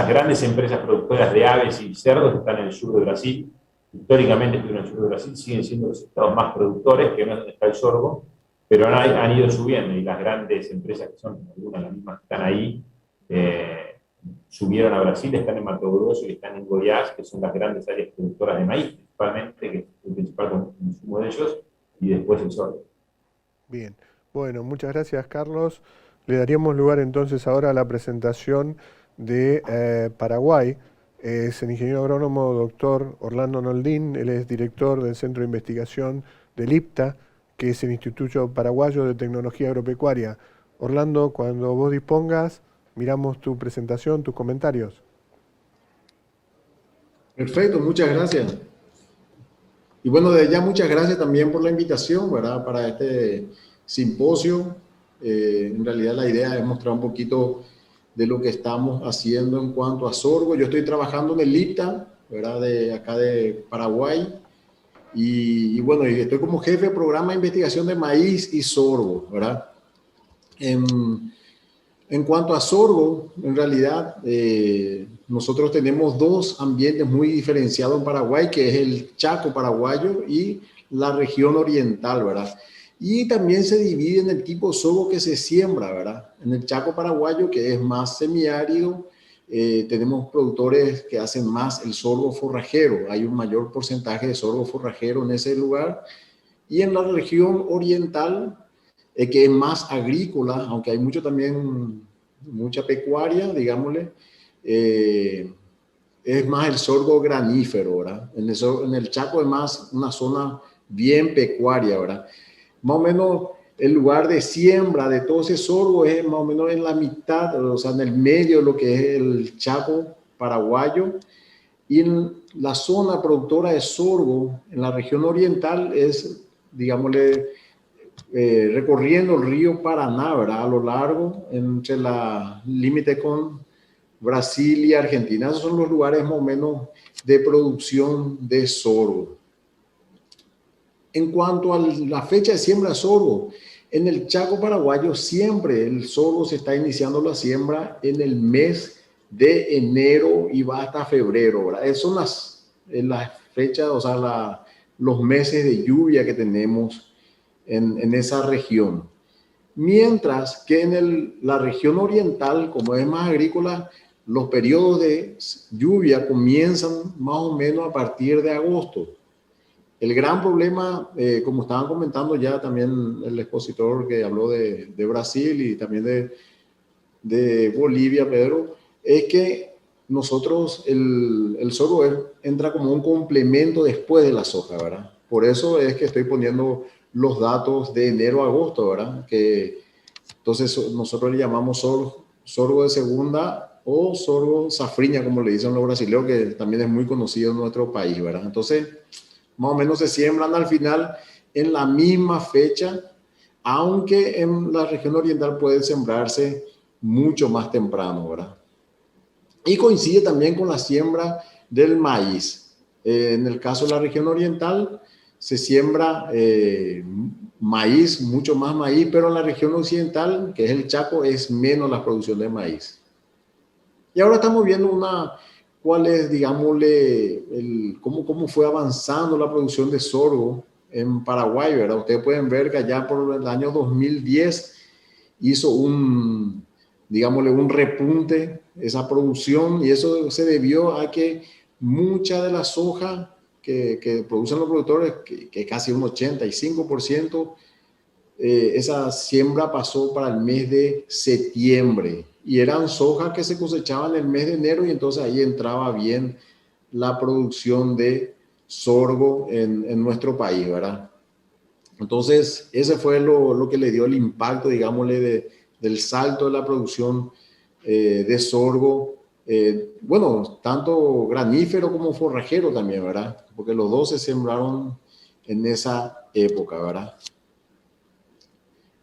grandes empresas productoras de aves y cerdos están en el sur de Brasil, históricamente estuvieron en el sur de Brasil, siguen siendo los estados más productores, que no es donde está el sorgo, pero han ido subiendo y las grandes empresas que son, algunas las mismas que están ahí, subieron a Brasil, están en Mato Grosso y están en Goiás, que son las grandes áreas productoras de maíz, principalmente, que es el principal consumo de ellos, y después el sorgo.
Bien, bueno, muchas gracias Carlos. Le daríamos lugar entonces ahora a la presentación de Paraguay. Es el ingeniero agrónomo doctor Orlando Noldín, él es director del Centro de Investigación del IPTA, que es el Instituto Paraguayo de Tecnología Agropecuaria. Orlando, cuando vos dispongas, miramos tu presentación, tus comentarios.
Perfecto, muchas gracias. Y bueno, de ya muchas gracias también por la invitación, ¿verdad? Para este simposio. En realidad la idea es mostrar un poquito de lo que estamos haciendo en cuanto a sorgo. Yo estoy trabajando en el IPTA, ¿verdad? De acá de Paraguay. Y bueno, y estoy como jefe de programa de investigación de maíz y sorgo, ¿verdad? En cuanto a sorgo, en realidad nosotros tenemos dos ambientes muy diferenciados en Paraguay, que es el Chaco paraguayo y la región oriental, ¿verdad? Y también se divide en el tipo de sorgo que se siembra, ¿verdad? En el Chaco paraguayo, que es más semiárido, tenemos productores que hacen más el sorgo forrajero. Hay un mayor porcentaje de sorgo forrajero en ese lugar. Y en la región oriental, que es más agrícola, aunque hay mucha pecuaria, digámosle, es más el sorgo granífero, ¿verdad? En el Chaco es más una zona bien pecuaria, ¿verdad? Más o menos el lugar de siembra de todo ese sorgo es más o menos en la mitad, o sea, en el medio de lo que es el Chaco paraguayo. Y en la zona productora de sorgo, en la región oriental, es, digámosle, recorriendo el río Paraná, ¿verdad? A lo largo, entre la límite con Brasil y Argentina. Esos son los lugares más o menos de producción de sorgo. En cuanto a la fecha de siembra de sorgo, en el Chaco paraguayo siempre el sorgo se está iniciando la siembra en el mes de enero y va hasta febrero, ¿verdad? Esas son las fechas, o sea, los meses de lluvia que tenemos en esa región. Mientras que en la región oriental, como es más agrícola, los periodos de lluvia comienzan más o menos a partir de agosto. El gran problema, como estaban comentando ya también el expositor que habló de Brasil y también de Bolivia, Pedro, es que nosotros el sorgo entra como un complemento después de la soja, ¿verdad? Por eso es que estoy poniendo los datos de enero a agosto, ¿verdad? Que entonces nosotros le llamamos sorgo de segunda o sorgo safriña, como le dicen los brasileños, que también es muy conocido en nuestro país, ¿verdad? Entonces, más o menos se siembran al final en la misma fecha, aunque en la región oriental puede sembrarse mucho más temprano, ¿verdad? Y coincide también con la siembra del maíz. En el caso de la región oriental se siembra maíz, mucho más maíz, pero en la región occidental, que es el Chaco, es menos la producción de maíz. Y ahora estamos viendo cuál es, digámosle, cómo fue avanzando la producción de sorgo en Paraguay, ¿verdad? Ustedes pueden ver que allá por el año 2010 hizo digámosle, un repunte esa producción, y eso se debió a que mucha de la soja que producen los productores, que casi un 85%, esa siembra pasó para el mes de septiembre y eran sojas que se cosechaban en el mes de enero, y entonces ahí entraba bien la producción de sorgo en nuestro país, ¿verdad? Entonces ese fue lo que le dio el impacto, digámosle, del salto de la producción de sorgo, bueno, tanto granífero como forrajero también, ¿verdad? Porque los dos se sembraron en esa época, ¿verdad?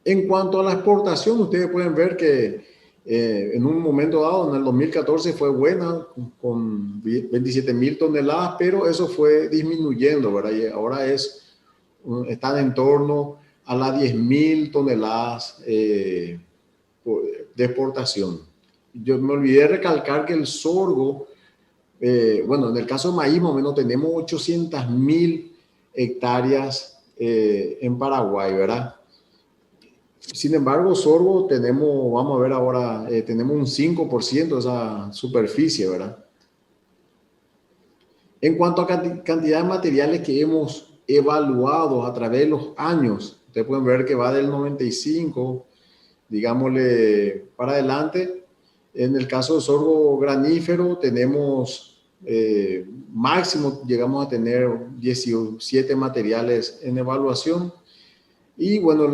En cuanto a la exportación, ustedes pueden ver que en un momento dado, en el 2014, fue buena, con 27.000 toneladas, pero eso fue disminuyendo, ¿verdad? Y ahora están en torno a las 10.000 toneladas de exportación. Yo me olvidé recalcar que el sorgo, bueno, en el caso de maíz, más o menos tenemos 800.000 hectáreas en Paraguay, ¿verdad? Sin embargo, sorgo tenemos, vamos a ver ahora, tenemos un 5% de esa superficie, ¿verdad? En cuanto a cantidad de materiales que hemos evaluado a través de los años, ustedes pueden ver que va del 95, digámosle, para adelante. En el caso de sorgo granífero tenemos máximo, llegamos a tener 17 materiales en evaluación. Y bueno,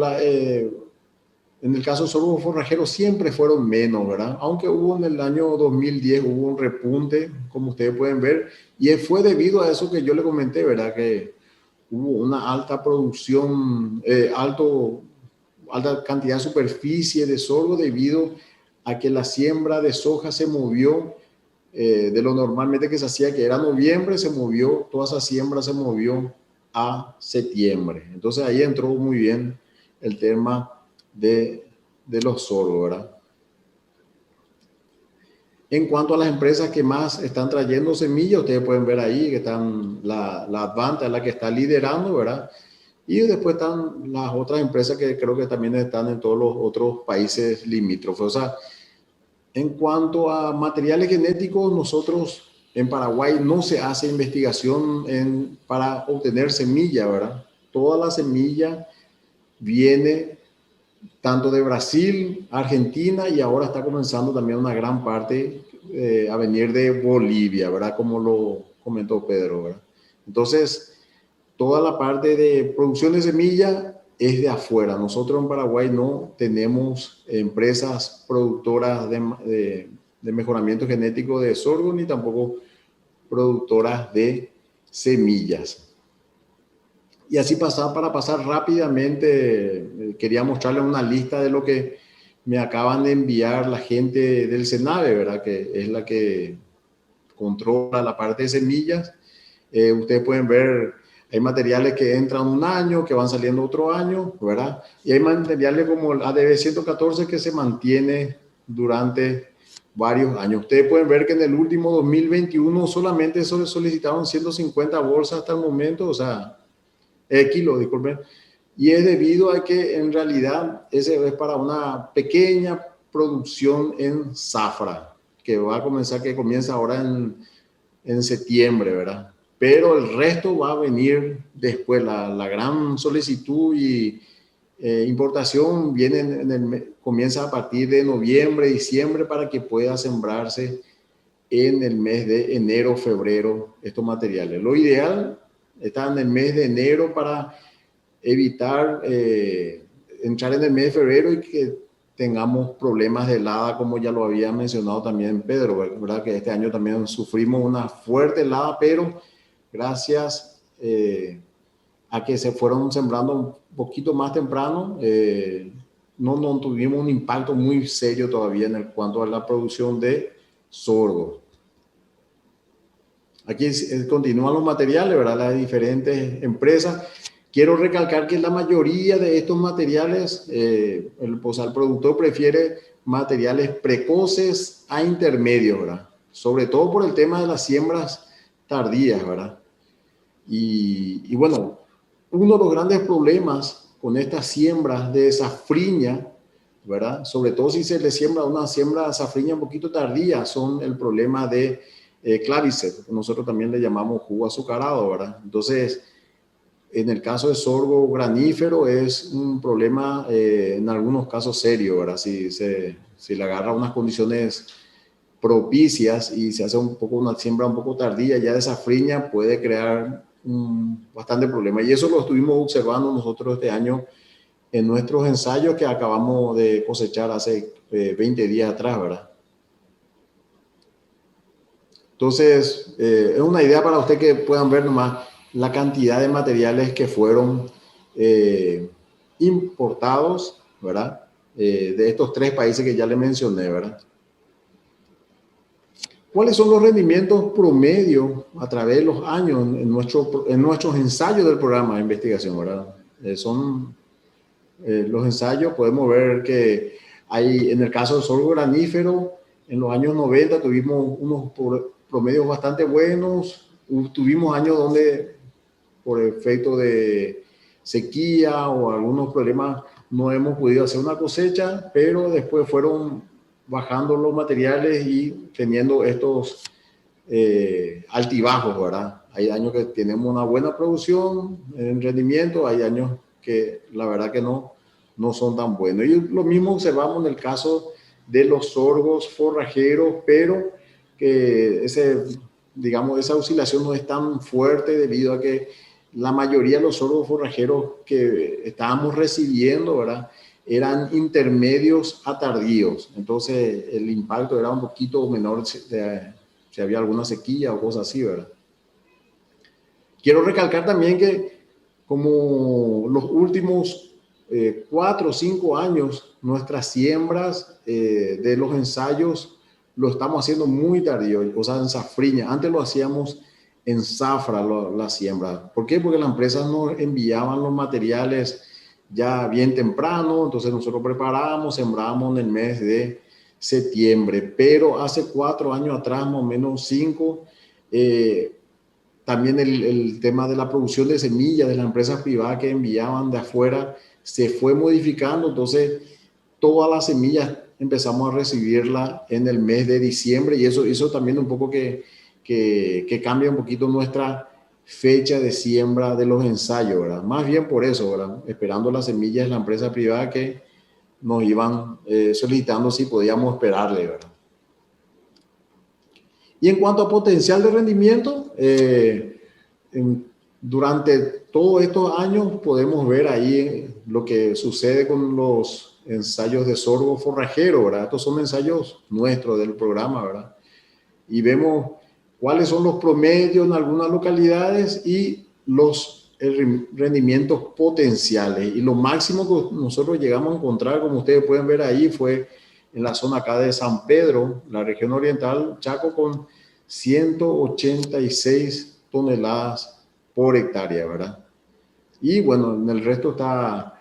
en el caso de sorgo forrajero siempre fueron menos, ¿verdad? Aunque hubo en el año 2010, hubo un repunte, como ustedes pueden ver, y fue debido a eso que yo le comenté, ¿verdad? Que hubo una alta producción, alta cantidad de superficie de sorgo debido a que la siembra de soja se movió de lo normalmente que se hacía, que era noviembre, se movió, toda esa siembra se movió a septiembre. Entonces ahí entró muy bien el tema de los sorgos, ¿verdad? En cuanto a las empresas que más están trayendo semillas, ustedes pueden ver ahí que están la Advanta, es la que está liderando, ¿verdad? Y después están las otras empresas que creo que también están en todos los otros países limítrofes. O sea, en cuanto a materiales genéticos, nosotros en Paraguay no se hace investigación para obtener semilla, ¿verdad? Toda la semilla viene tanto de Brasil, Argentina, y ahora está comenzando también una gran parte a venir de Bolivia, ¿verdad? Como lo comentó Pedro, ¿verdad? Entonces, toda la parte de producción de semilla es de afuera. Nosotros en Paraguay no tenemos empresas productoras de mejoramiento genético de sorgo, ni tampoco productoras de semillas. Y así para pasar rápidamente, quería mostrarles una lista de lo que me acaban de enviar la gente del SENAVE, ¿verdad? Que es la que controla la parte de semillas. Ustedes pueden ver, hay materiales que entran un año, que van saliendo otro año, ¿verdad? Y hay materiales como el ADB 114 que se mantiene durante varios años. Ustedes pueden ver que en el último 2021 solamente se solicitaron 150 bolsas hasta el momento, o sea, kilos, disculpen, y es debido a que en realidad ese es para una pequeña producción en zafra, que va a comenzar, que comienza ahora en septiembre, ¿verdad? Pero el resto va a venir después, la gran solicitud y importación viene comienza a partir de noviembre, diciembre, para que pueda sembrarse en el mes de enero, febrero, estos materiales. Lo ideal está en el mes de enero para evitar entrar en el mes de febrero y que tengamos problemas de helada, como ya lo había mencionado también Pedro, ¿verdad? Que este año también sufrimos una fuerte helada, pero gracias a que se fueron sembrando un poquito más temprano, no tuvimos un impacto muy serio todavía en cuanto a la producción de sorgo. Aquí continúan los materiales, ¿verdad? Las diferentes empresas. Quiero recalcar que la mayoría de estos materiales, el productor prefiere materiales precoces a intermedios, ¿verdad? Sobre todo por el tema de las siembras tardías, ¿verdad? Y bueno, uno de los grandes problemas con estas siembras de safriña, ¿verdad? Sobre todo si se le siembra una siembra de safriña un poquito tardía, son el problema de clavicet, nosotros también le llamamos jugo azucarado, ¿verdad? Entonces, en el caso de sorgo granífero es un problema en algunos casos serio, ¿verdad? Si le agarra unas condiciones propicias y se hace una siembra un poco tardía ya de safriña, puede crear bastante problema. Y eso lo estuvimos observando nosotros este año en nuestros ensayos que acabamos de cosechar hace 20 días atrás, ¿verdad? Entonces, es una idea para usted que puedan ver nomás la cantidad de materiales que fueron importados, ¿verdad? De estos 3 países que ya le mencioné, ¿verdad? ¿Cuáles son los rendimientos promedio a través de los años en nuestros ensayos del programa de investigación, ¿verdad? Los ensayos, podemos ver que hay, en el caso del sorgo granífero, en los años 90 tuvimos unos promedios bastante buenos, tuvimos años donde por efecto de sequía o algunos problemas no hemos podido hacer una cosecha, pero después fueron bajando los materiales y teniendo estos altibajos, ¿verdad? Hay años que tenemos una buena producción en rendimiento, hay años que la verdad que no son tan buenos. Y lo mismo observamos en el caso de los sorgos forrajeros, pero que esa oscilación no es tan fuerte debido a que la mayoría de los sorgos forrajeros que estábamos recibiendo, ¿verdad?, eran intermedios a tardíos. Entonces el impacto era un poquito menor si había alguna sequía o cosas así, ¿verdad? Quiero recalcar también que como los últimos 4 o 5 años, nuestras siembras de los ensayos lo estamos haciendo muy tardío, o sea, en safriña. Antes lo hacíamos en zafra, la siembra. ¿Por qué? Porque las empresas nos enviaban los materiales ya bien temprano, entonces nosotros preparábamos, sembrábamos en el mes de septiembre, pero hace 4 años atrás, más o menos 5, también el tema de la producción de semillas de las empresas privadas que enviaban de afuera se fue modificando, entonces todas las semillas empezamos a recibirla en el mes de diciembre y eso también un poco que cambia un poquito nuestra fecha de siembra de los ensayos, ¿verdad? Más bien por eso, ¿verdad? Esperando las semillas de la empresa privada que nos iban solicitando si podíamos esperarle, ¿verdad? Y en cuanto a potencial de rendimiento, durante todos estos años podemos ver ahí lo que sucede con los ensayos de sorgo forrajero, ¿verdad? Estos son ensayos nuestros del programa, ¿verdad? Y vemos cuáles son los promedios en algunas localidades y los rendimientos potenciales. Y lo máximo que nosotros llegamos a encontrar, como ustedes pueden ver ahí, fue en la zona acá de San Pedro, la región oriental, Chaco, con 186 toneladas por hectárea, ¿verdad? Y bueno, en el resto está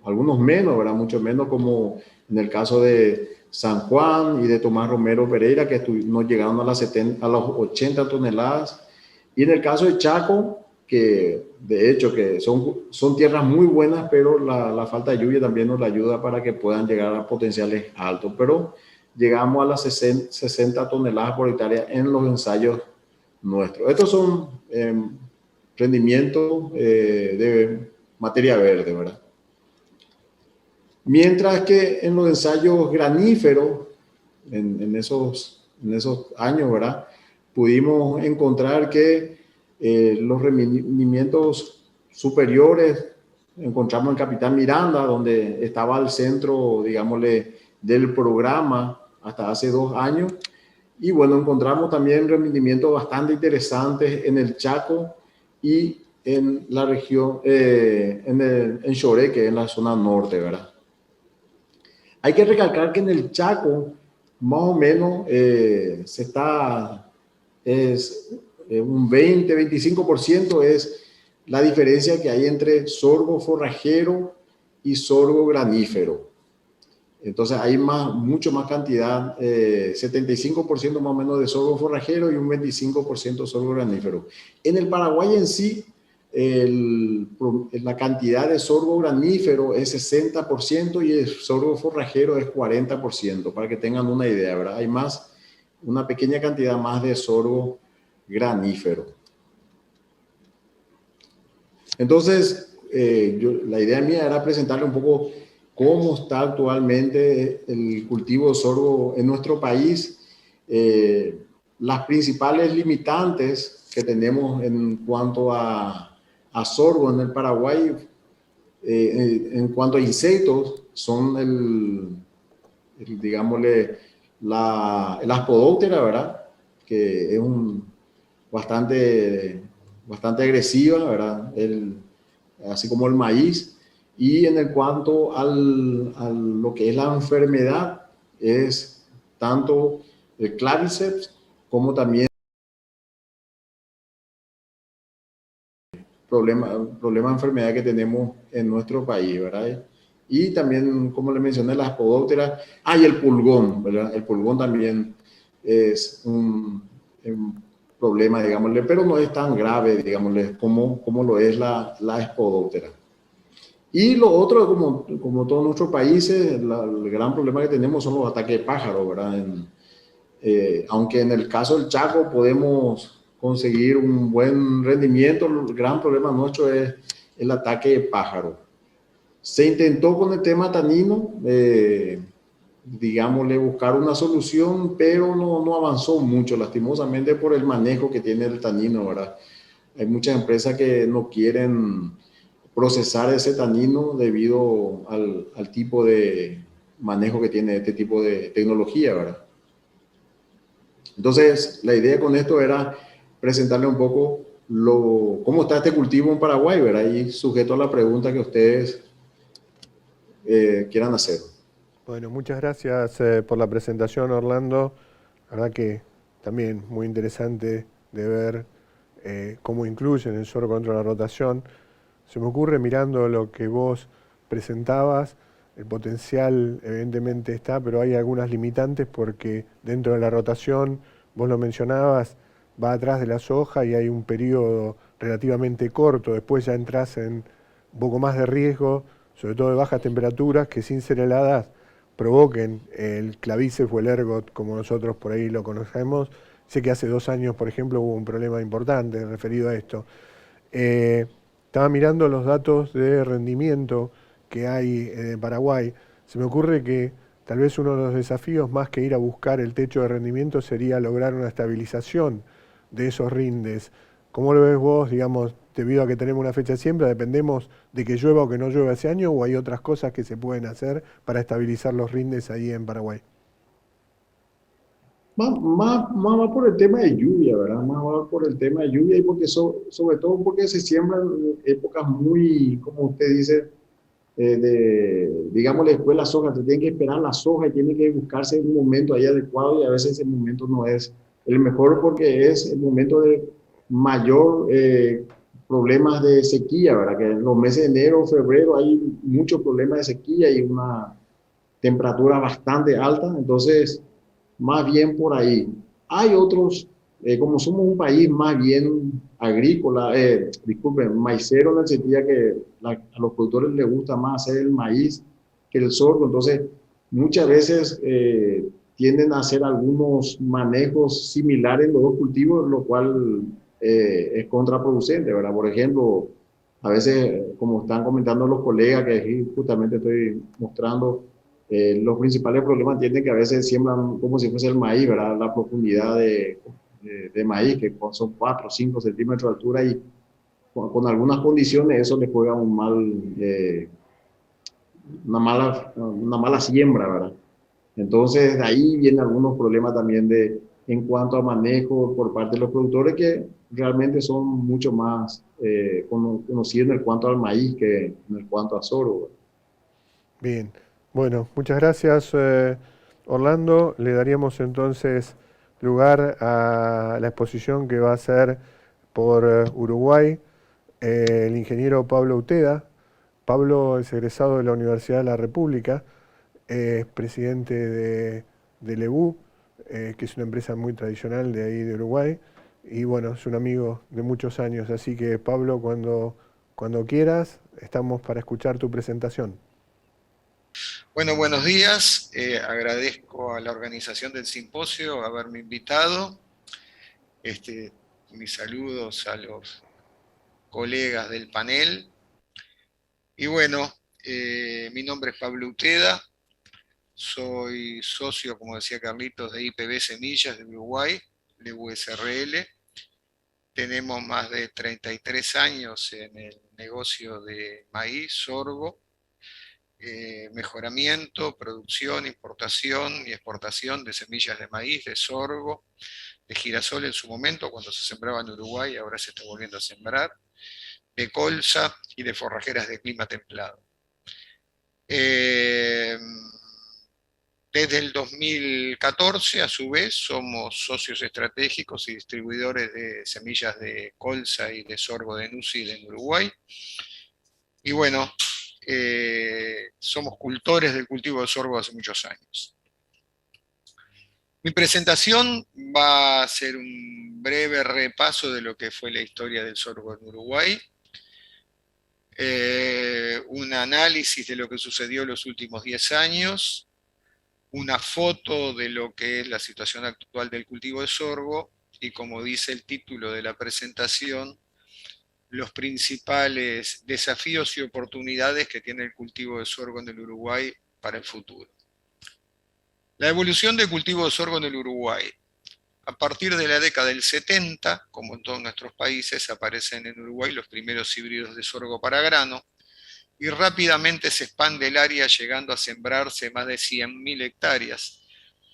algunos menos, ¿verdad? Mucho menos, como en el caso de San Juan y de Tomás Romero Pereira, que no llegaron a las 80 toneladas. Y en el caso de Chaco, que de hecho que son tierras muy buenas, pero la falta de lluvia también nos la ayuda para que puedan llegar a potenciales altos. Pero llegamos a las 60 toneladas por hectárea en los ensayos nuestros. Estos son rendimientos de materia verde, ¿verdad? Mientras que en los ensayos graníferos, en esos años, ¿verdad? Pudimos encontrar que los rendimientos superiores encontramos en Capitán Miranda, donde estaba al centro, digámosle, del programa hasta hace 2 años. Y bueno, encontramos también rendimientos bastante interesantes en el Chaco y en la región, en Choré, que es en la zona norte, ¿verdad? Hay que recalcar que en el Chaco, más o menos, un 20-25% es la diferencia que hay entre sorgo forrajero y sorgo granífero. Entonces hay mucho más cantidad, 75% más o menos de sorgo forrajero y un 25% sorgo granífero. En el Paraguay en sí, la cantidad de sorgo granífero es 60% y el sorgo forrajero es 40%, para que tengan una idea, ¿verdad? Hay una pequeña cantidad más de sorgo granífero. Entonces, la idea mía era presentarle un poco cómo está actualmente el cultivo de sorgo en nuestro país, las principales limitantes que tenemos en cuanto a sorgo en el Paraguay, en cuanto a insectos, son digámosle, la Asphodoptera, ¿verdad? Que es bastante agresiva, ¿verdad? Así como el maíz. Y en cuanto a lo que es la enfermedad, es tanto el Claviceps como también problema de enfermedad que tenemos en nuestro país, ¿verdad? Y también, como le mencioné, las Asphodopteras. Y el pulgón, ¿verdad? El pulgón también es un problema, digámosle, pero no es tan grave, digámosle, como lo es la Asphodoptera. Y lo otro, como todos nuestros países, el gran problema que tenemos son los ataques de pájaros, ¿verdad? Aunque en el caso del Chaco podemos conseguir un buen rendimiento, el gran problema nuestro es el ataque de pájaro. Se intentó con el tema tanino, digámosle, buscar una solución, pero no avanzó mucho, lastimosamente, por el manejo que tiene el tanino, ¿verdad? Hay muchas empresas que no quieren procesar ese tanino debido al tipo de manejo que tiene este tipo de tecnología, ¿verdad? Entonces, la idea con esto era presentarle un poco cómo está este cultivo en Paraguay, ¿verdad? Y sujeto a la pregunta que ustedes quieran hacer.
Bueno, muchas gracias por la presentación, Orlando. La verdad que también muy interesante de ver cómo incluyen el sorgo contra la rotación. Se me ocurre, mirando lo que vos presentabas, el potencial evidentemente está, pero hay algunas limitantes porque dentro de la rotación, vos lo mencionabas, va atrás de la soja y hay un periodo relativamente corto, después ya entras en un poco más de riesgo, sobre todo de bajas temperaturas, que sin ser heladas provoquen el clavíceps o el ergot, como nosotros por ahí lo conocemos. Sé que hace 2 años, por ejemplo, hubo un problema importante referido a esto. Estaba mirando los datos de rendimiento que hay en Paraguay. Se me ocurre que tal vez uno de los desafíos, más que ir a buscar el techo de rendimiento, sería lograr una estabilización de esos rindes. ¿Cómo lo ves vos, digamos, debido a que tenemos una fecha siempre, dependemos de que llueva o que no llueva ese año, o hay otras cosas que se pueden hacer para estabilizar los rindes ahí en Paraguay?
Más va por el tema de lluvia, ¿verdad? Más va por el tema de lluvia y porque sobre todo porque se siembran épocas muy, como usted dice, digamos, después la soja, se tiene que esperar la soja y tiene que buscarse un momento ahí adecuado y a veces ese momento no es el mejor porque es el momento de mayor problemas de sequía, ¿verdad? Que en los meses de enero, febrero hay muchos problemas de sequía y una temperatura bastante alta, entonces más bien por ahí. Hay otros, como somos un país más bien agrícola, disculpen, maicero en el sentido que a los productores les gusta más hacer el maíz que el sorgo, entonces muchas veces tienden a hacer algunos manejos similares en los dos cultivos, lo cual es contraproducente, ¿verdad? Por ejemplo, a veces, como están comentando los colegas, que aquí justamente estoy mostrando, los principales problemas tienen que a veces siembran como si fuese el maíz, ¿verdad? La profundidad de maíz, que son 4 o 5 centímetros de altura y con algunas condiciones eso le juega un mal, una mala siembra, ¿verdad? Entonces, de ahí vienen algunos problemas también en cuanto a manejo por parte de los productores que realmente son mucho más conocidos en cuanto al maíz que en cuanto a sorgo.
Bien, bueno, muchas gracias Orlando. Le daríamos entonces lugar a la exposición que va a hacer por Uruguay el ingeniero Pablo Uteda. Pablo es egresado de la Universidad de la República, es presidente de Lebu, que es una empresa muy tradicional de ahí de Uruguay, y bueno, es un amigo de muchos años, así que Pablo, cuando quieras, estamos para escuchar tu presentación.
Bueno, buenos días. Agradezco a la organización del simposio haberme invitado. Mis saludos a los colegas del panel. Y bueno, mi nombre es Pablo Uteda. Soy socio, como decía Carlitos, de IPB Semillas de Uruguay, de USRL. Tenemos más de 33 años en el negocio de maíz, sorgo, mejoramiento, producción, importación y exportación de semillas de maíz, de sorgo, de girasol en su momento, cuando se sembraba en Uruguay, ahora se está volviendo a sembrar, de colza y de forrajeras de clima templado. Desde el 2014, a su vez, somos socios estratégicos y distribuidores de semillas de colza y de sorgo de Nucid en Uruguay. Y bueno, somos cultores del cultivo de sorgo hace muchos años. Mi presentación va a ser un breve repaso de lo que fue la historia del sorgo en Uruguay, un análisis de lo que sucedió en los últimos 10 años, una foto de lo que es la situación actual del cultivo de sorgo y, como dice el título de la presentación, los principales desafíos y oportunidades que tiene el cultivo de sorgo en el Uruguay para el futuro. La evolución del cultivo de sorgo en el Uruguay. A partir de la década del 70, como en todos nuestros países, aparecen en Uruguay los primeros híbridos de sorgo para grano, y rápidamente se expande el área llegando a sembrarse más de 100.000 hectáreas,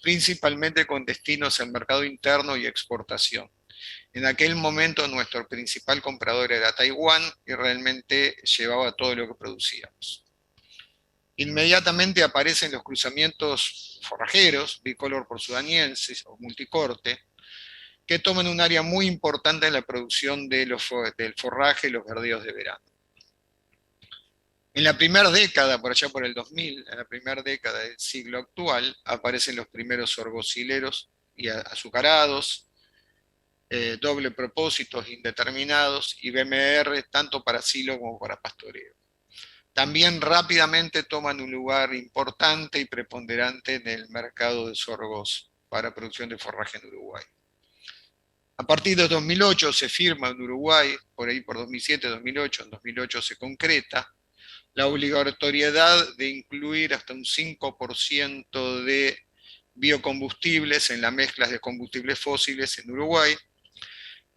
principalmente con destinos al mercado interno y exportación. En aquel momento nuestro principal comprador era Taiwán y realmente llevaba todo lo que producíamos. Inmediatamente aparecen los cruzamientos forrajeros, bicolor por sudaniensis o multicorte, que toman un área muy importante en la producción del forraje y los verdeos de verano. En la primera década, por allá por el 2000, en la primera década del siglo actual, aparecen los primeros sorgosileros y azucarados, doble propósitos indeterminados y BMR tanto para silo como para pastoreo. También rápidamente toman un lugar importante y preponderante en el mercado de sorgos para producción de forraje en Uruguay. A partir de 2008 se firma en Uruguay, por ahí por 2007, 2008, en 2008 se concreta la obligatoriedad de incluir hasta un 5% de biocombustibles en las mezclas de combustibles fósiles en Uruguay,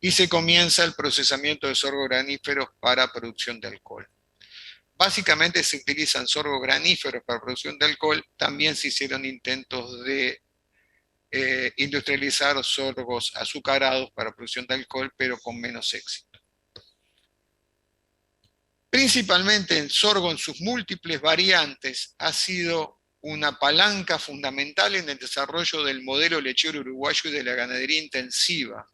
y se comienza el procesamiento de sorgo graníferos para producción de alcohol. Básicamente se utilizan sorgo graníferos para producción de alcohol, también se hicieron intentos de industrializar sorgos azucarados para producción de alcohol, pero con menos éxito. Principalmente el sorgo en sus múltiples variantes ha sido una palanca fundamental en el desarrollo del modelo lechero uruguayo y de la ganadería intensiva,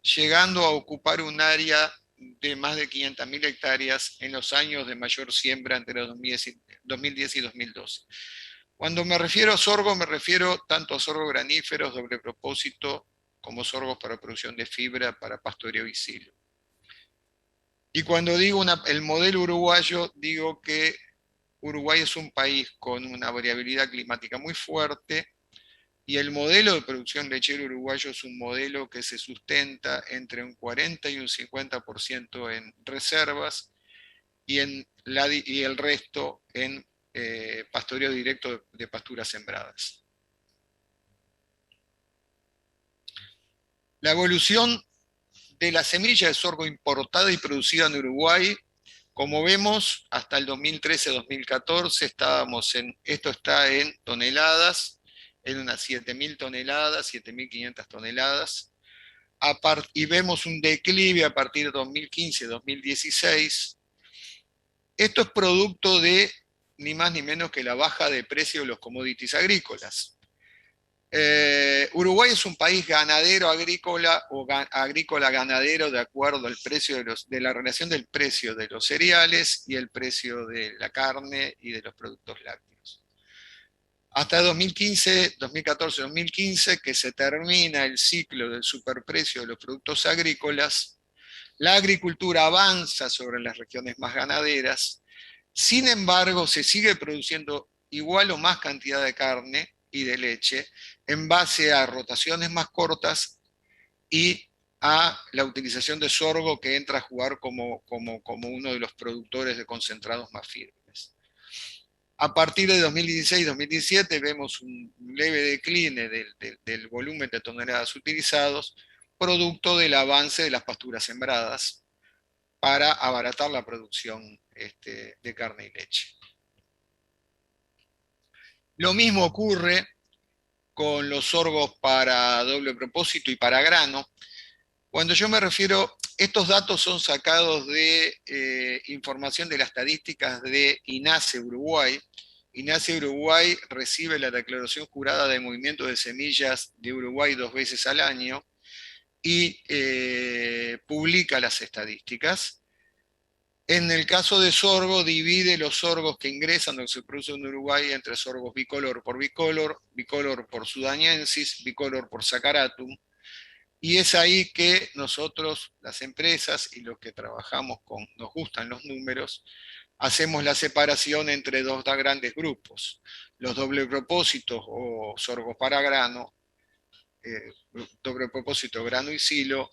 llegando a ocupar un área de más de 500.000 hectáreas en los años de mayor siembra entre 2010 y 2012. Cuando me refiero a sorgo, me refiero tanto a sorgo graníferos, doble propósito, como sorgos para producción de fibra, para pastoreo y silo. Y cuando digo el modelo uruguayo, digo que Uruguay es un país con una variabilidad climática muy fuerte, y el modelo de producción lechera uruguayo es un modelo que se sustenta entre un 40 y un 50% en reservas, y el resto en pastoreo directo de pasturas sembradas. La evolución de la semilla de sorgo importada y producida en Uruguay, como vemos, hasta el 2013-2014 estábamos esto está en toneladas, en unas 7.000 toneladas, 7.500 toneladas, y vemos un declive a partir de 2015-2016. Esto es producto de ni más ni menos que la baja de precio de los commodities agrícolas. Uruguay es un país ganadero agrícola o agrícola ganadero de acuerdo al precio de la relación del precio de los cereales y el precio de la carne y de los productos lácteos. Hasta 2015, 2014, 2015, que se termina el ciclo del superprecio de los productos agrícolas, la agricultura avanza sobre las regiones más ganaderas. Sin embargo, se sigue produciendo igual o más cantidad de carne y de leche en base a rotaciones más cortas y a la utilización de sorgo, que entra a jugar como uno de los productores de concentrados más firmes. A partir de 2016-2017 vemos un leve decline del volumen de toneladas utilizados, producto del avance de las pasturas sembradas para abaratar la producción de carne y leche. Lo mismo ocurre con los sorgos para doble propósito y para grano. Cuando yo me refiero, estos datos son sacados de información de las estadísticas de INASE Uruguay. INASE Uruguay recibe la declaración jurada de movimiento de semillas de Uruguay 2 veces al año y publica las estadísticas. En el caso de sorgo, divide los sorgos que ingresan o que se producen en Uruguay entre sorgos bicolor por bicolor, bicolor por sudañensis, bicolor por sacaratum, y es ahí que nosotros, las empresas y los que trabajamos nos gustan los números, hacemos la separación entre dos grandes grupos: los doble propósitos o sorgos para grano, doble propósito, grano y silo,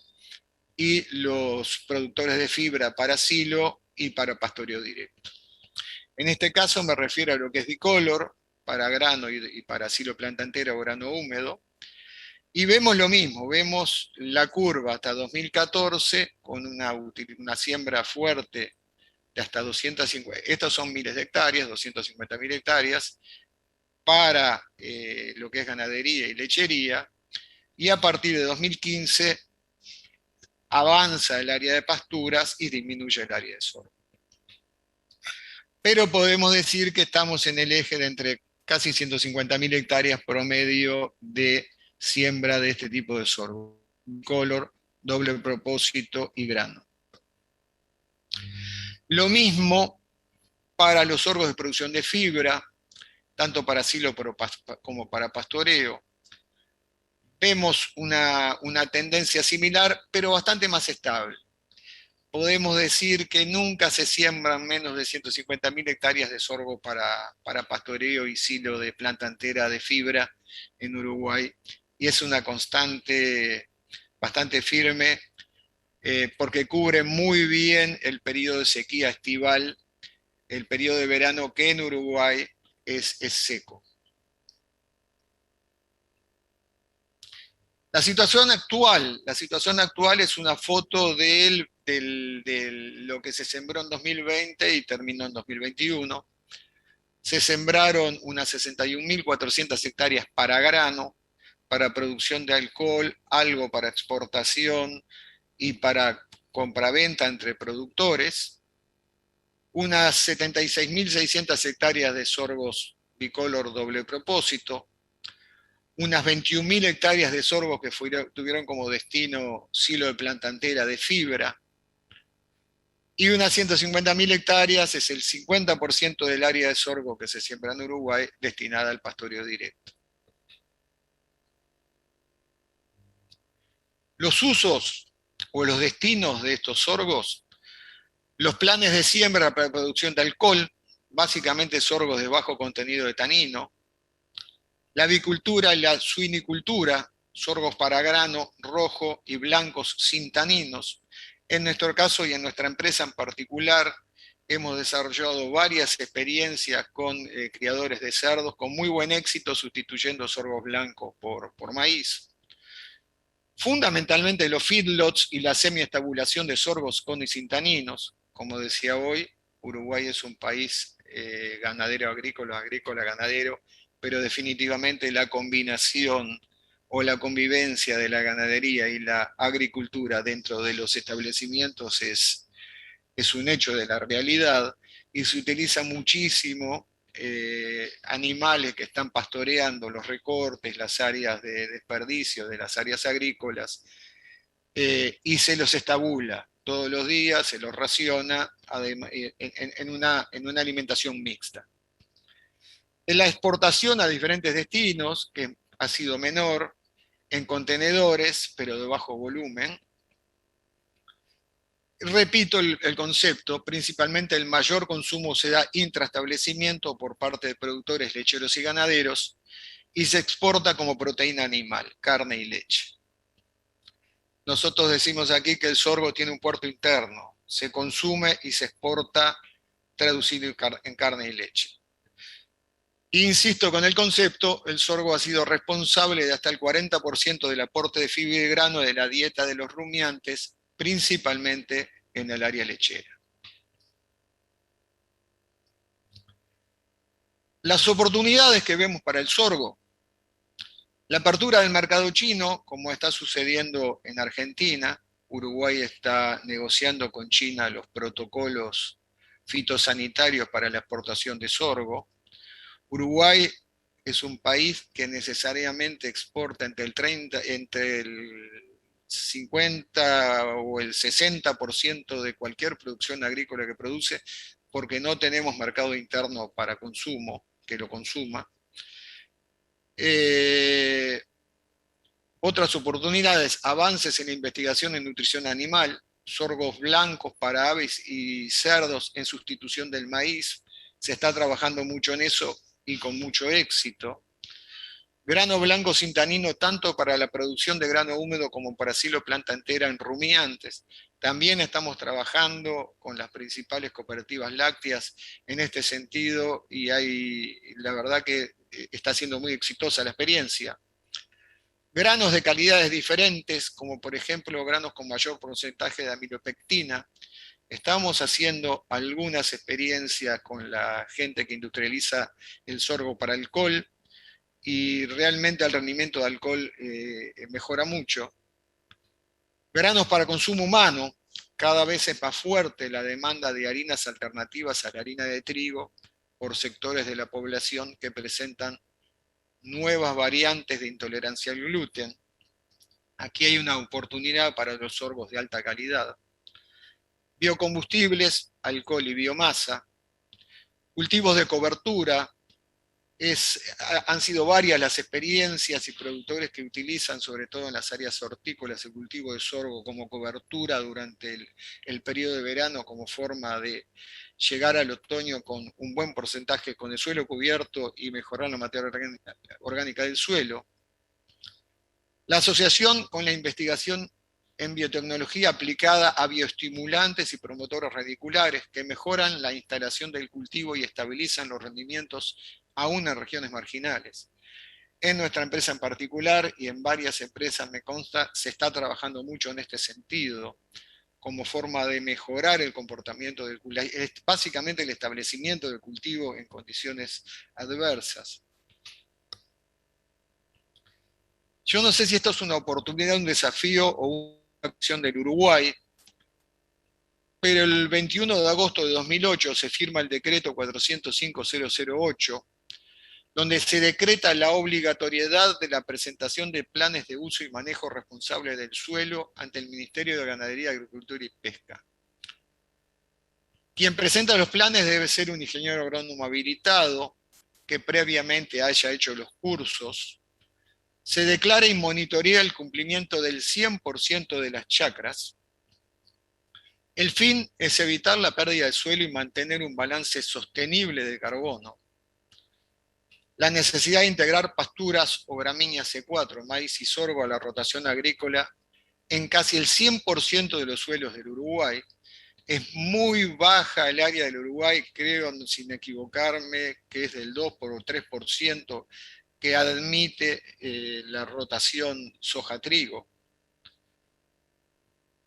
y los productores de fibra para silo y para pastoreo directo. En este caso me refiero a lo que es bicolor, para grano y para silo planta entera o grano húmedo, y vemos lo mismo, vemos la curva hasta 2014 con una siembra fuerte de hasta 250, estos son miles de hectáreas, 250.000 hectáreas, para lo que es ganadería y lechería, y a partir de 2015 avanza el área de pasturas y disminuye el área de sorgo. Pero podemos decir que estamos en el eje de entre casi 150.000 hectáreas promedio de siembra de este tipo de sorgo: color, doble propósito y grano. Lo mismo para los sorgos de producción de fibra, tanto para silo como para pastoreo. Vemos una tendencia similar, pero bastante más estable. Podemos decir que nunca se siembran menos de 150.000 hectáreas de sorgo para pastoreo y silo de planta entera de fibra en Uruguay, y es una constante bastante firme, porque cubre muy bien el periodo de sequía estival, el periodo de verano, que en Uruguay es seco. La situación actual es una foto de lo que se sembró en 2020 y terminó en 2021. Se sembraron unas 61.400 hectáreas para grano, para producción de alcohol, algo para exportación y para compraventa entre productores, unas 76.600 hectáreas de sorgos bicolor doble propósito, unas 21.000 hectáreas de sorgos que tuvieron como destino silo de planta entera de fibra, y unas 150.000 hectáreas es el 50% del área de sorgo que se siembra en Uruguay destinada al pastoreo directo. Los usos o los destinos de estos sorgos, los planes de siembra para la producción de alcohol, básicamente sorgos de bajo contenido de tanino, la avicultura y la suinicultura, sorgos para grano rojo y blancos sin taninos. En nuestro caso y en nuestra empresa en particular, hemos desarrollado varias experiencias con criadores de cerdos con muy buen éxito sustituyendo sorgos blancos por maíz. Fundamentalmente los feedlots y la semiestabulación de sorgos con y sin taninos. Como decía hoy, Uruguay es un país ganadero agrícola, ganadero, pero definitivamente la combinación o la convivencia de la ganadería y la agricultura dentro de los establecimientos es un hecho de la realidad, y se utiliza muchísimo animales que están pastoreando los recortes, las áreas de desperdicio de las áreas agrícolas, y se los estabula todos los días, se los raciona en una alimentación mixta. En la exportación a diferentes destinos, que ha sido menor, en contenedores, pero de bajo volumen. Repito el concepto, principalmente el mayor consumo se da intraestablecimiento por parte de productores lecheros y ganaderos, y se exporta como proteína animal, carne y leche. Nosotros decimos aquí que el sorgo tiene un puerto interno, se consume y se exporta traducido en carne y leche. Insisto con el concepto, el sorgo ha sido responsable de hasta el 40% del aporte de fibra y grano de la dieta de los rumiantes, principalmente en el área lechera. Las oportunidades que vemos para el sorgo. La apertura del mercado chino, como está sucediendo en Argentina. Uruguay está negociando con China los protocolos fitosanitarios para la exportación de sorgo. Uruguay es un país que necesariamente exporta entre el 50 o el 60% de cualquier producción agrícola que produce, porque no tenemos mercado interno para consumo, que lo consuma. Otras oportunidades, avances en la investigación en nutrición animal, sorgos blancos para aves y cerdos en sustitución del maíz. Se está trabajando mucho en eso y con mucho éxito. Grano blanco sin tanino tanto para la producción de grano húmedo como para silo planta entera en rumiantes. También estamos trabajando con las principales cooperativas lácteas en este sentido, y la verdad que está siendo muy exitosa la experiencia. Granos de calidades diferentes, como por ejemplo granos con mayor porcentaje de amilopectina. Estamos haciendo algunas experiencias con la gente que industrializa el sorgo para alcohol, y realmente el rendimiento de alcohol mejora mucho. Granos para consumo humano, cada vez es más fuerte la demanda de harinas alternativas a la harina de trigo por sectores de la población que presentan nuevas variantes de intolerancia al gluten. Aquí hay una oportunidad para los sorgos de alta calidad. Biocombustibles, alcohol y biomasa. Cultivos de cobertura. Han sido varias las experiencias y productores que utilizan, sobre todo en las áreas hortícolas, el cultivo de sorgo como cobertura durante el periodo de verano, como forma de llegar al otoño con un buen porcentaje, con el suelo cubierto y mejorar la materia orgánica del suelo. La asociación con la investigación en biotecnología aplicada a bioestimulantes y promotores radiculares que mejoran la instalación del cultivo y estabilizan los rendimientos aún en regiones marginales. En nuestra empresa en particular y en varias empresas, me consta, se está trabajando mucho en este sentido, como forma de mejorar el comportamiento del cultivo, básicamente el establecimiento del cultivo en condiciones adversas. Yo no sé si esto es una oportunidad, un desafío o una acción del Uruguay, pero el 21 de agosto de 2008 se firma el decreto 405.008, donde se decreta la obligatoriedad de la presentación de planes de uso y manejo responsable del suelo ante el Ministerio de Ganadería, Agricultura y Pesca. Quien presenta los planes debe ser un ingeniero agrónomo habilitado, que previamente haya hecho los cursos. Se declara y monitorea el cumplimiento del 100% de las chacras. El fin es evitar la pérdida de suelo y mantener un balance sostenible de carbono. La necesidad de integrar pasturas o gramíneas C4, maíz y sorgo a la rotación agrícola en casi el 100% de los suelos del Uruguay. Es muy baja el área del Uruguay, creo, sin equivocarme, que es del 2 o 3% que admite la rotación soja-trigo.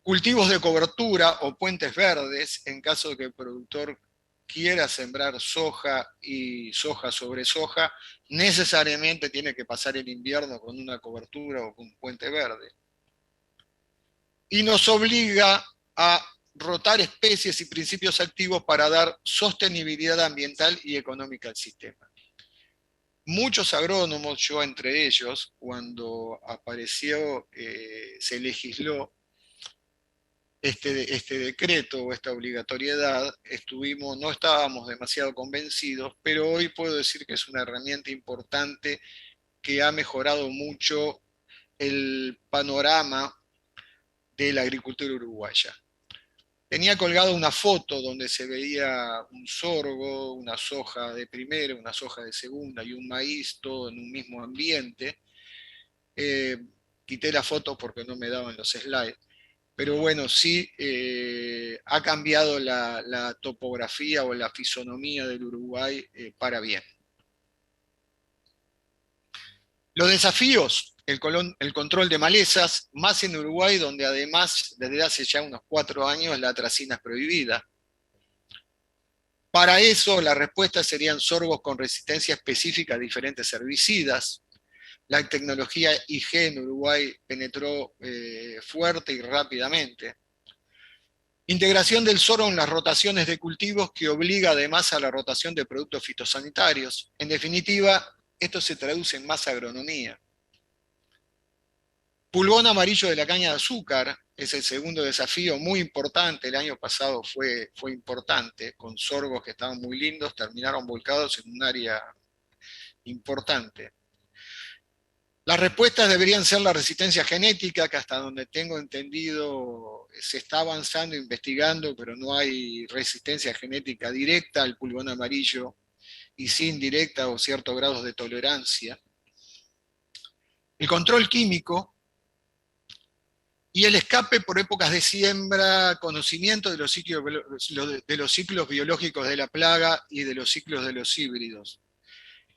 Cultivos de cobertura o puentes verdes, en caso de que el productor quiera sembrar soja y soja sobre soja, necesariamente tiene que pasar el invierno con una cobertura o con un puente verde. Y nos obliga a rotar especies y principios activos para dar sostenibilidad ambiental y económica al sistema. Muchos agrónomos, yo entre ellos, cuando apareció, se legisló este decreto o esta obligatoriedad, no estábamos demasiado convencidos, pero hoy puedo decir que es una herramienta importante que ha mejorado mucho el panorama de la agricultura uruguaya. Tenía colgado una foto donde se veía un sorgo, una soja de primera, una soja de segunda y un maíz, todo en un mismo ambiente. Quité la foto porque no me daban los slides. Pero bueno, sí ha cambiado la topografía o la fisonomía del Uruguay para bien. Los desafíos, el control de malezas, más en Uruguay, donde además desde hace ya unos 4 años la atracina es prohibida. Para eso la respuesta serían sorgos con resistencia específica a diferentes herbicidas. La tecnología IG en Uruguay penetró fuerte y rápidamente. Integración del sorgo en las rotaciones de cultivos que obliga además a la rotación de productos fitosanitarios. En definitiva, esto se traduce en más agronomía. Pulgón amarillo de la caña de azúcar es el segundo desafío muy importante. El año pasado fue importante, con sorgos que estaban muy lindos, terminaron volcados en un área importante. Las respuestas deberían ser la resistencia genética, que hasta donde tengo entendido se está avanzando, investigando, pero no hay resistencia genética directa al pulgón amarillo y sí indirecta o ciertos grados de tolerancia. El control químico y el escape por épocas de siembra, conocimiento de los ciclos biológicos de la plaga y de los ciclos de los híbridos.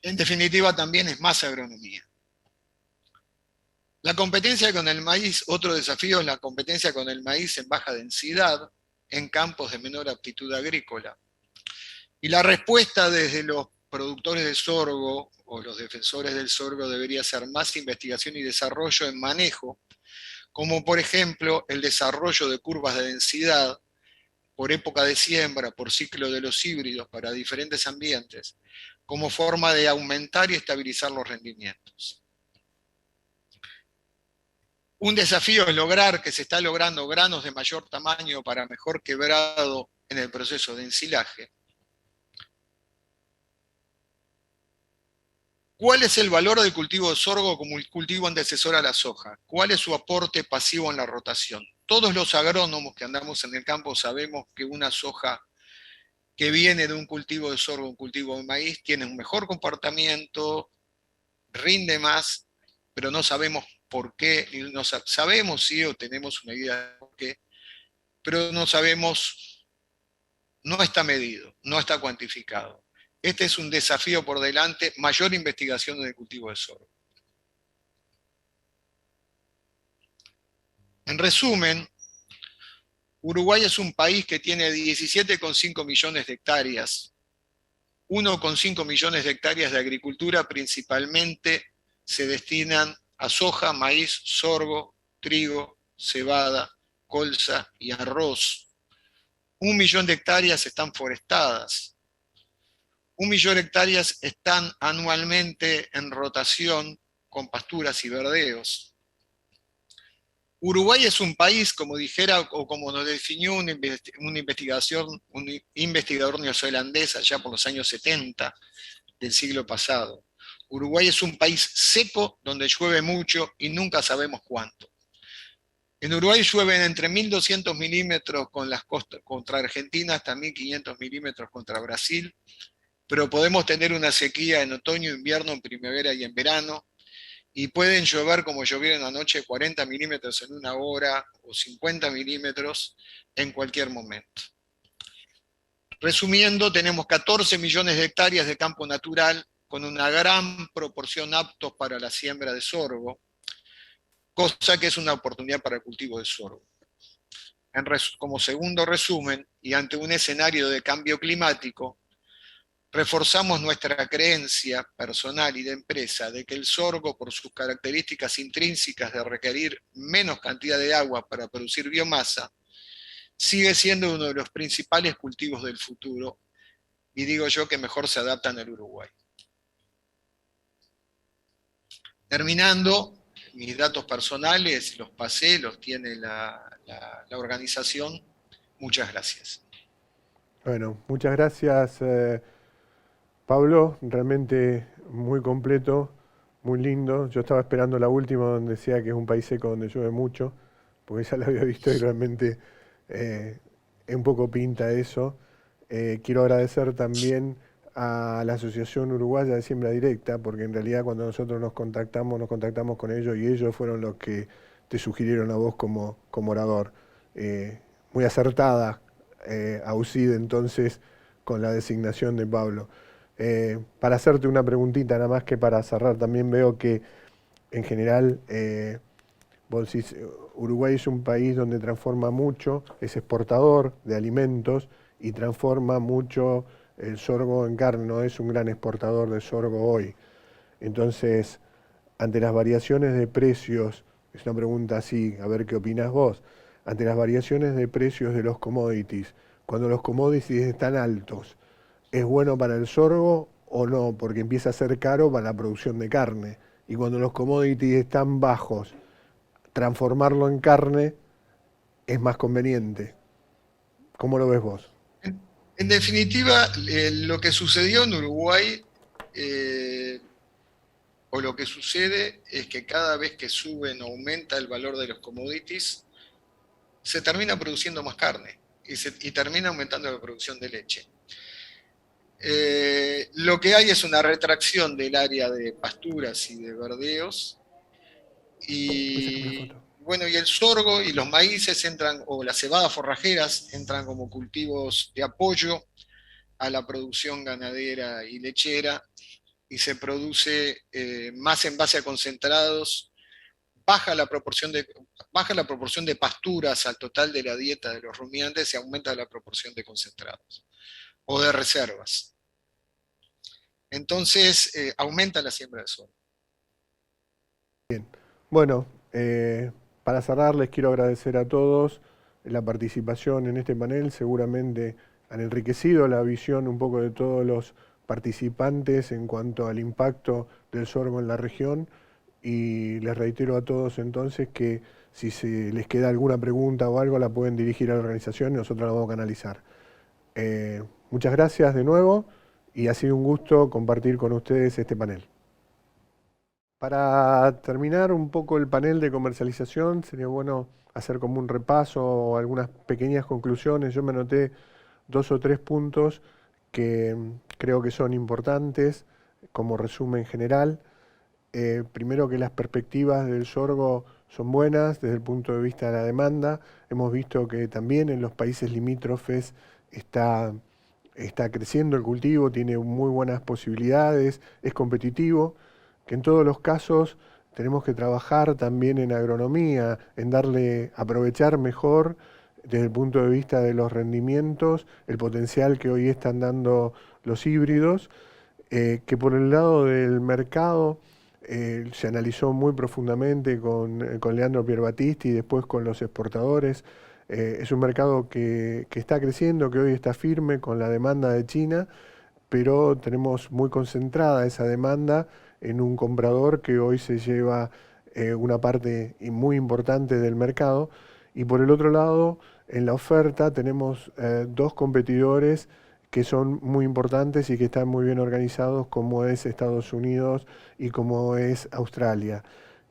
En definitiva, también es más agronomía. La competencia con el maíz, otro desafío es la competencia con el maíz en baja densidad, en campos de menor aptitud agrícola. Y la respuesta desde los productores de sorgo o los defensores del sorgo debería ser más investigación y desarrollo en manejo, como por ejemplo el desarrollo de curvas de densidad por época de siembra, por ciclo de los híbridos para diferentes ambientes, como forma de aumentar y estabilizar los rendimientos. Un desafío es lograr que se está logrando granos de mayor tamaño para mejor quebrado en el proceso de ensilaje. ¿Cuál es el valor del cultivo de sorgo como el cultivo antecesor a la soja? ¿Cuál es su aporte pasivo en la rotación? Todos los agrónomos que andamos en el campo sabemos que una soja que viene de un cultivo de sorgo, un cultivo de maíz, tiene un mejor comportamiento, rinde más, pero no sabemos por qué, no sabemos sí o tenemos una idea de por qué, pero no sabemos, no está medido, no está cuantificado. Este es un desafío por delante, mayor investigación en el cultivo de sorgo. En resumen, Uruguay es un país que tiene 17,5 millones de hectáreas, 1,5 millones de hectáreas de agricultura, principalmente se destinan a soja, maíz, sorgo, trigo, cebada, colza y arroz. 1 millón de hectáreas están forestadas. 1 millón de hectáreas están anualmente en rotación con pasturas y verdeos. Uruguay es un país, como dijera, o como nos definió un investigador neozelandés allá por los años 70 del siglo pasado. Uruguay es un país seco donde llueve mucho y nunca sabemos cuánto. En Uruguay llueven entre 1.200 milímetros con las costas, contra Argentina hasta 1.500 milímetros contra Brasil, pero podemos tener una sequía en otoño, invierno, en primavera y en verano, y pueden llover como llovieron anoche 40 milímetros en una hora o 50 milímetros en cualquier momento. Resumiendo, tenemos 14 millones de hectáreas de campo natural con una gran proporción aptos para la siembra de sorgo, cosa que es una oportunidad para el cultivo de sorgo. Como segundo resumen, y ante un escenario de cambio climático, reforzamos nuestra creencia personal y de empresa de que el sorgo, por sus características intrínsecas de requerir menos cantidad de agua para producir biomasa, sigue siendo uno de los principales cultivos del futuro, y digo yo que mejor se adaptan al Uruguay. Terminando, mis datos personales los pasé, los tiene la organización. Muchas gracias.
Bueno, muchas gracias, Pablo, realmente muy completo, muy lindo. Yo estaba esperando la última donde decía que es un país seco donde llueve mucho, porque ya lo había visto y realmente un poco pinta eso. Quiero agradecer también a la Asociación Uruguaya de Siembra Directa, porque en realidad cuando nosotros nos contactamos con ellos y ellos fueron los que te sugirieron a vos como orador. Muy acertada, AUCID entonces, con la designación de Pablo. Para hacerte una preguntita, nada más que para cerrar, también veo que en general vos decís, Uruguay es un país donde transforma mucho, es exportador de alimentos y transforma mucho el sorgo en carne, no es un gran exportador de sorgo hoy. Entonces, ante las variaciones de precios, es una pregunta así, a ver qué opinás vos, ante las variaciones de precios de los commodities, cuando los commodities están altos, ¿es bueno para el sorgo o no? Porque empieza a ser caro para la producción de carne. Y cuando los commodities están bajos, transformarlo en carne es más conveniente. ¿Cómo lo ves vos?
En definitiva, lo que sucedió en Uruguay, o lo que sucede, es que cada vez que suben o aumenta el valor de los commodities, se termina produciendo más carne y termina aumentando la producción de leche. Lo que hay es una retracción del área de pasturas y de verdeos, y bueno, y el sorgo y los maíces entran, o las cebadas forrajeras entran como cultivos de apoyo a la producción ganadera y lechera, y se produce más en base a concentrados, baja la proporción de pasturas al total de la dieta de los rumiantes y aumenta la proporción de concentrados o de reservas. Entonces, aumenta la siembra de sorgo.
Bien. Bueno, para cerrar les quiero agradecer a todos la participación en este panel. Seguramente han enriquecido la visión un poco de todos los participantes en cuanto al impacto del sorgo en la región, y les reitero a todos entonces que si se les queda alguna pregunta o algo la pueden dirigir a la organización y nosotros la vamos a canalizar. Muchas gracias de nuevo y ha sido un gusto compartir con ustedes este panel. Para terminar un poco el panel de comercialización, sería bueno hacer como un repaso o algunas pequeñas conclusiones. Yo me anoté 2 o 3 puntos que creo que son importantes como resumen general. Primero, que las perspectivas del sorgo son buenas desde el punto de vista de la demanda. Hemos visto que también en los países limítrofes está creciendo el cultivo, tiene muy buenas posibilidades, es competitivo, que en todos los casos tenemos que trabajar también en agronomía, en aprovechar mejor desde el punto de vista de los rendimientos, el potencial que hoy están dando los híbridos, que por el lado del mercado se analizó muy profundamente con Leandro Pierbattisti y después con los exportadores. Es un mercado que está creciendo, que hoy está firme con la demanda de China, pero tenemos muy concentrada esa demanda en un comprador que hoy se lleva una parte muy importante del mercado. Y por el otro lado, en la oferta tenemos dos competidores que son muy importantes y que están muy bien organizados, como es Estados Unidos y como es Australia,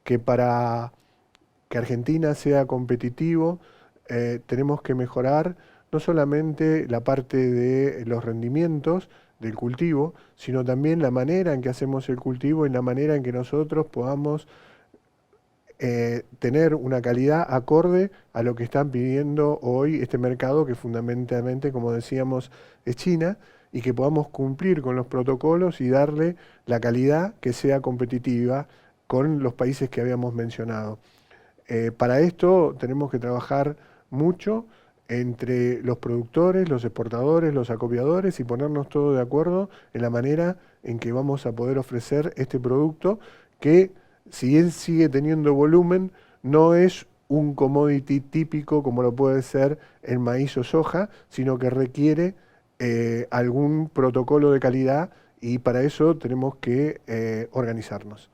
que para que Argentina sea competitivo tenemos que mejorar no solamente la parte de los rendimientos del cultivo, sino también la manera en que hacemos el cultivo y la manera en que nosotros podamos tener una calidad acorde a lo que están pidiendo hoy este mercado, que fundamentalmente, como decíamos, es China, y que podamos cumplir con los protocolos y darle la calidad que sea competitiva con los países que habíamos mencionado. Para esto tenemos que trabajar mucho entre los productores, los exportadores, los acopiadores y ponernos todos de acuerdo en la manera en que vamos a poder ofrecer este producto que, si bien sigue teniendo volumen, no es un commodity típico como lo puede ser el maíz o soja, sino que requiere algún protocolo de calidad, y para eso tenemos que organizarnos.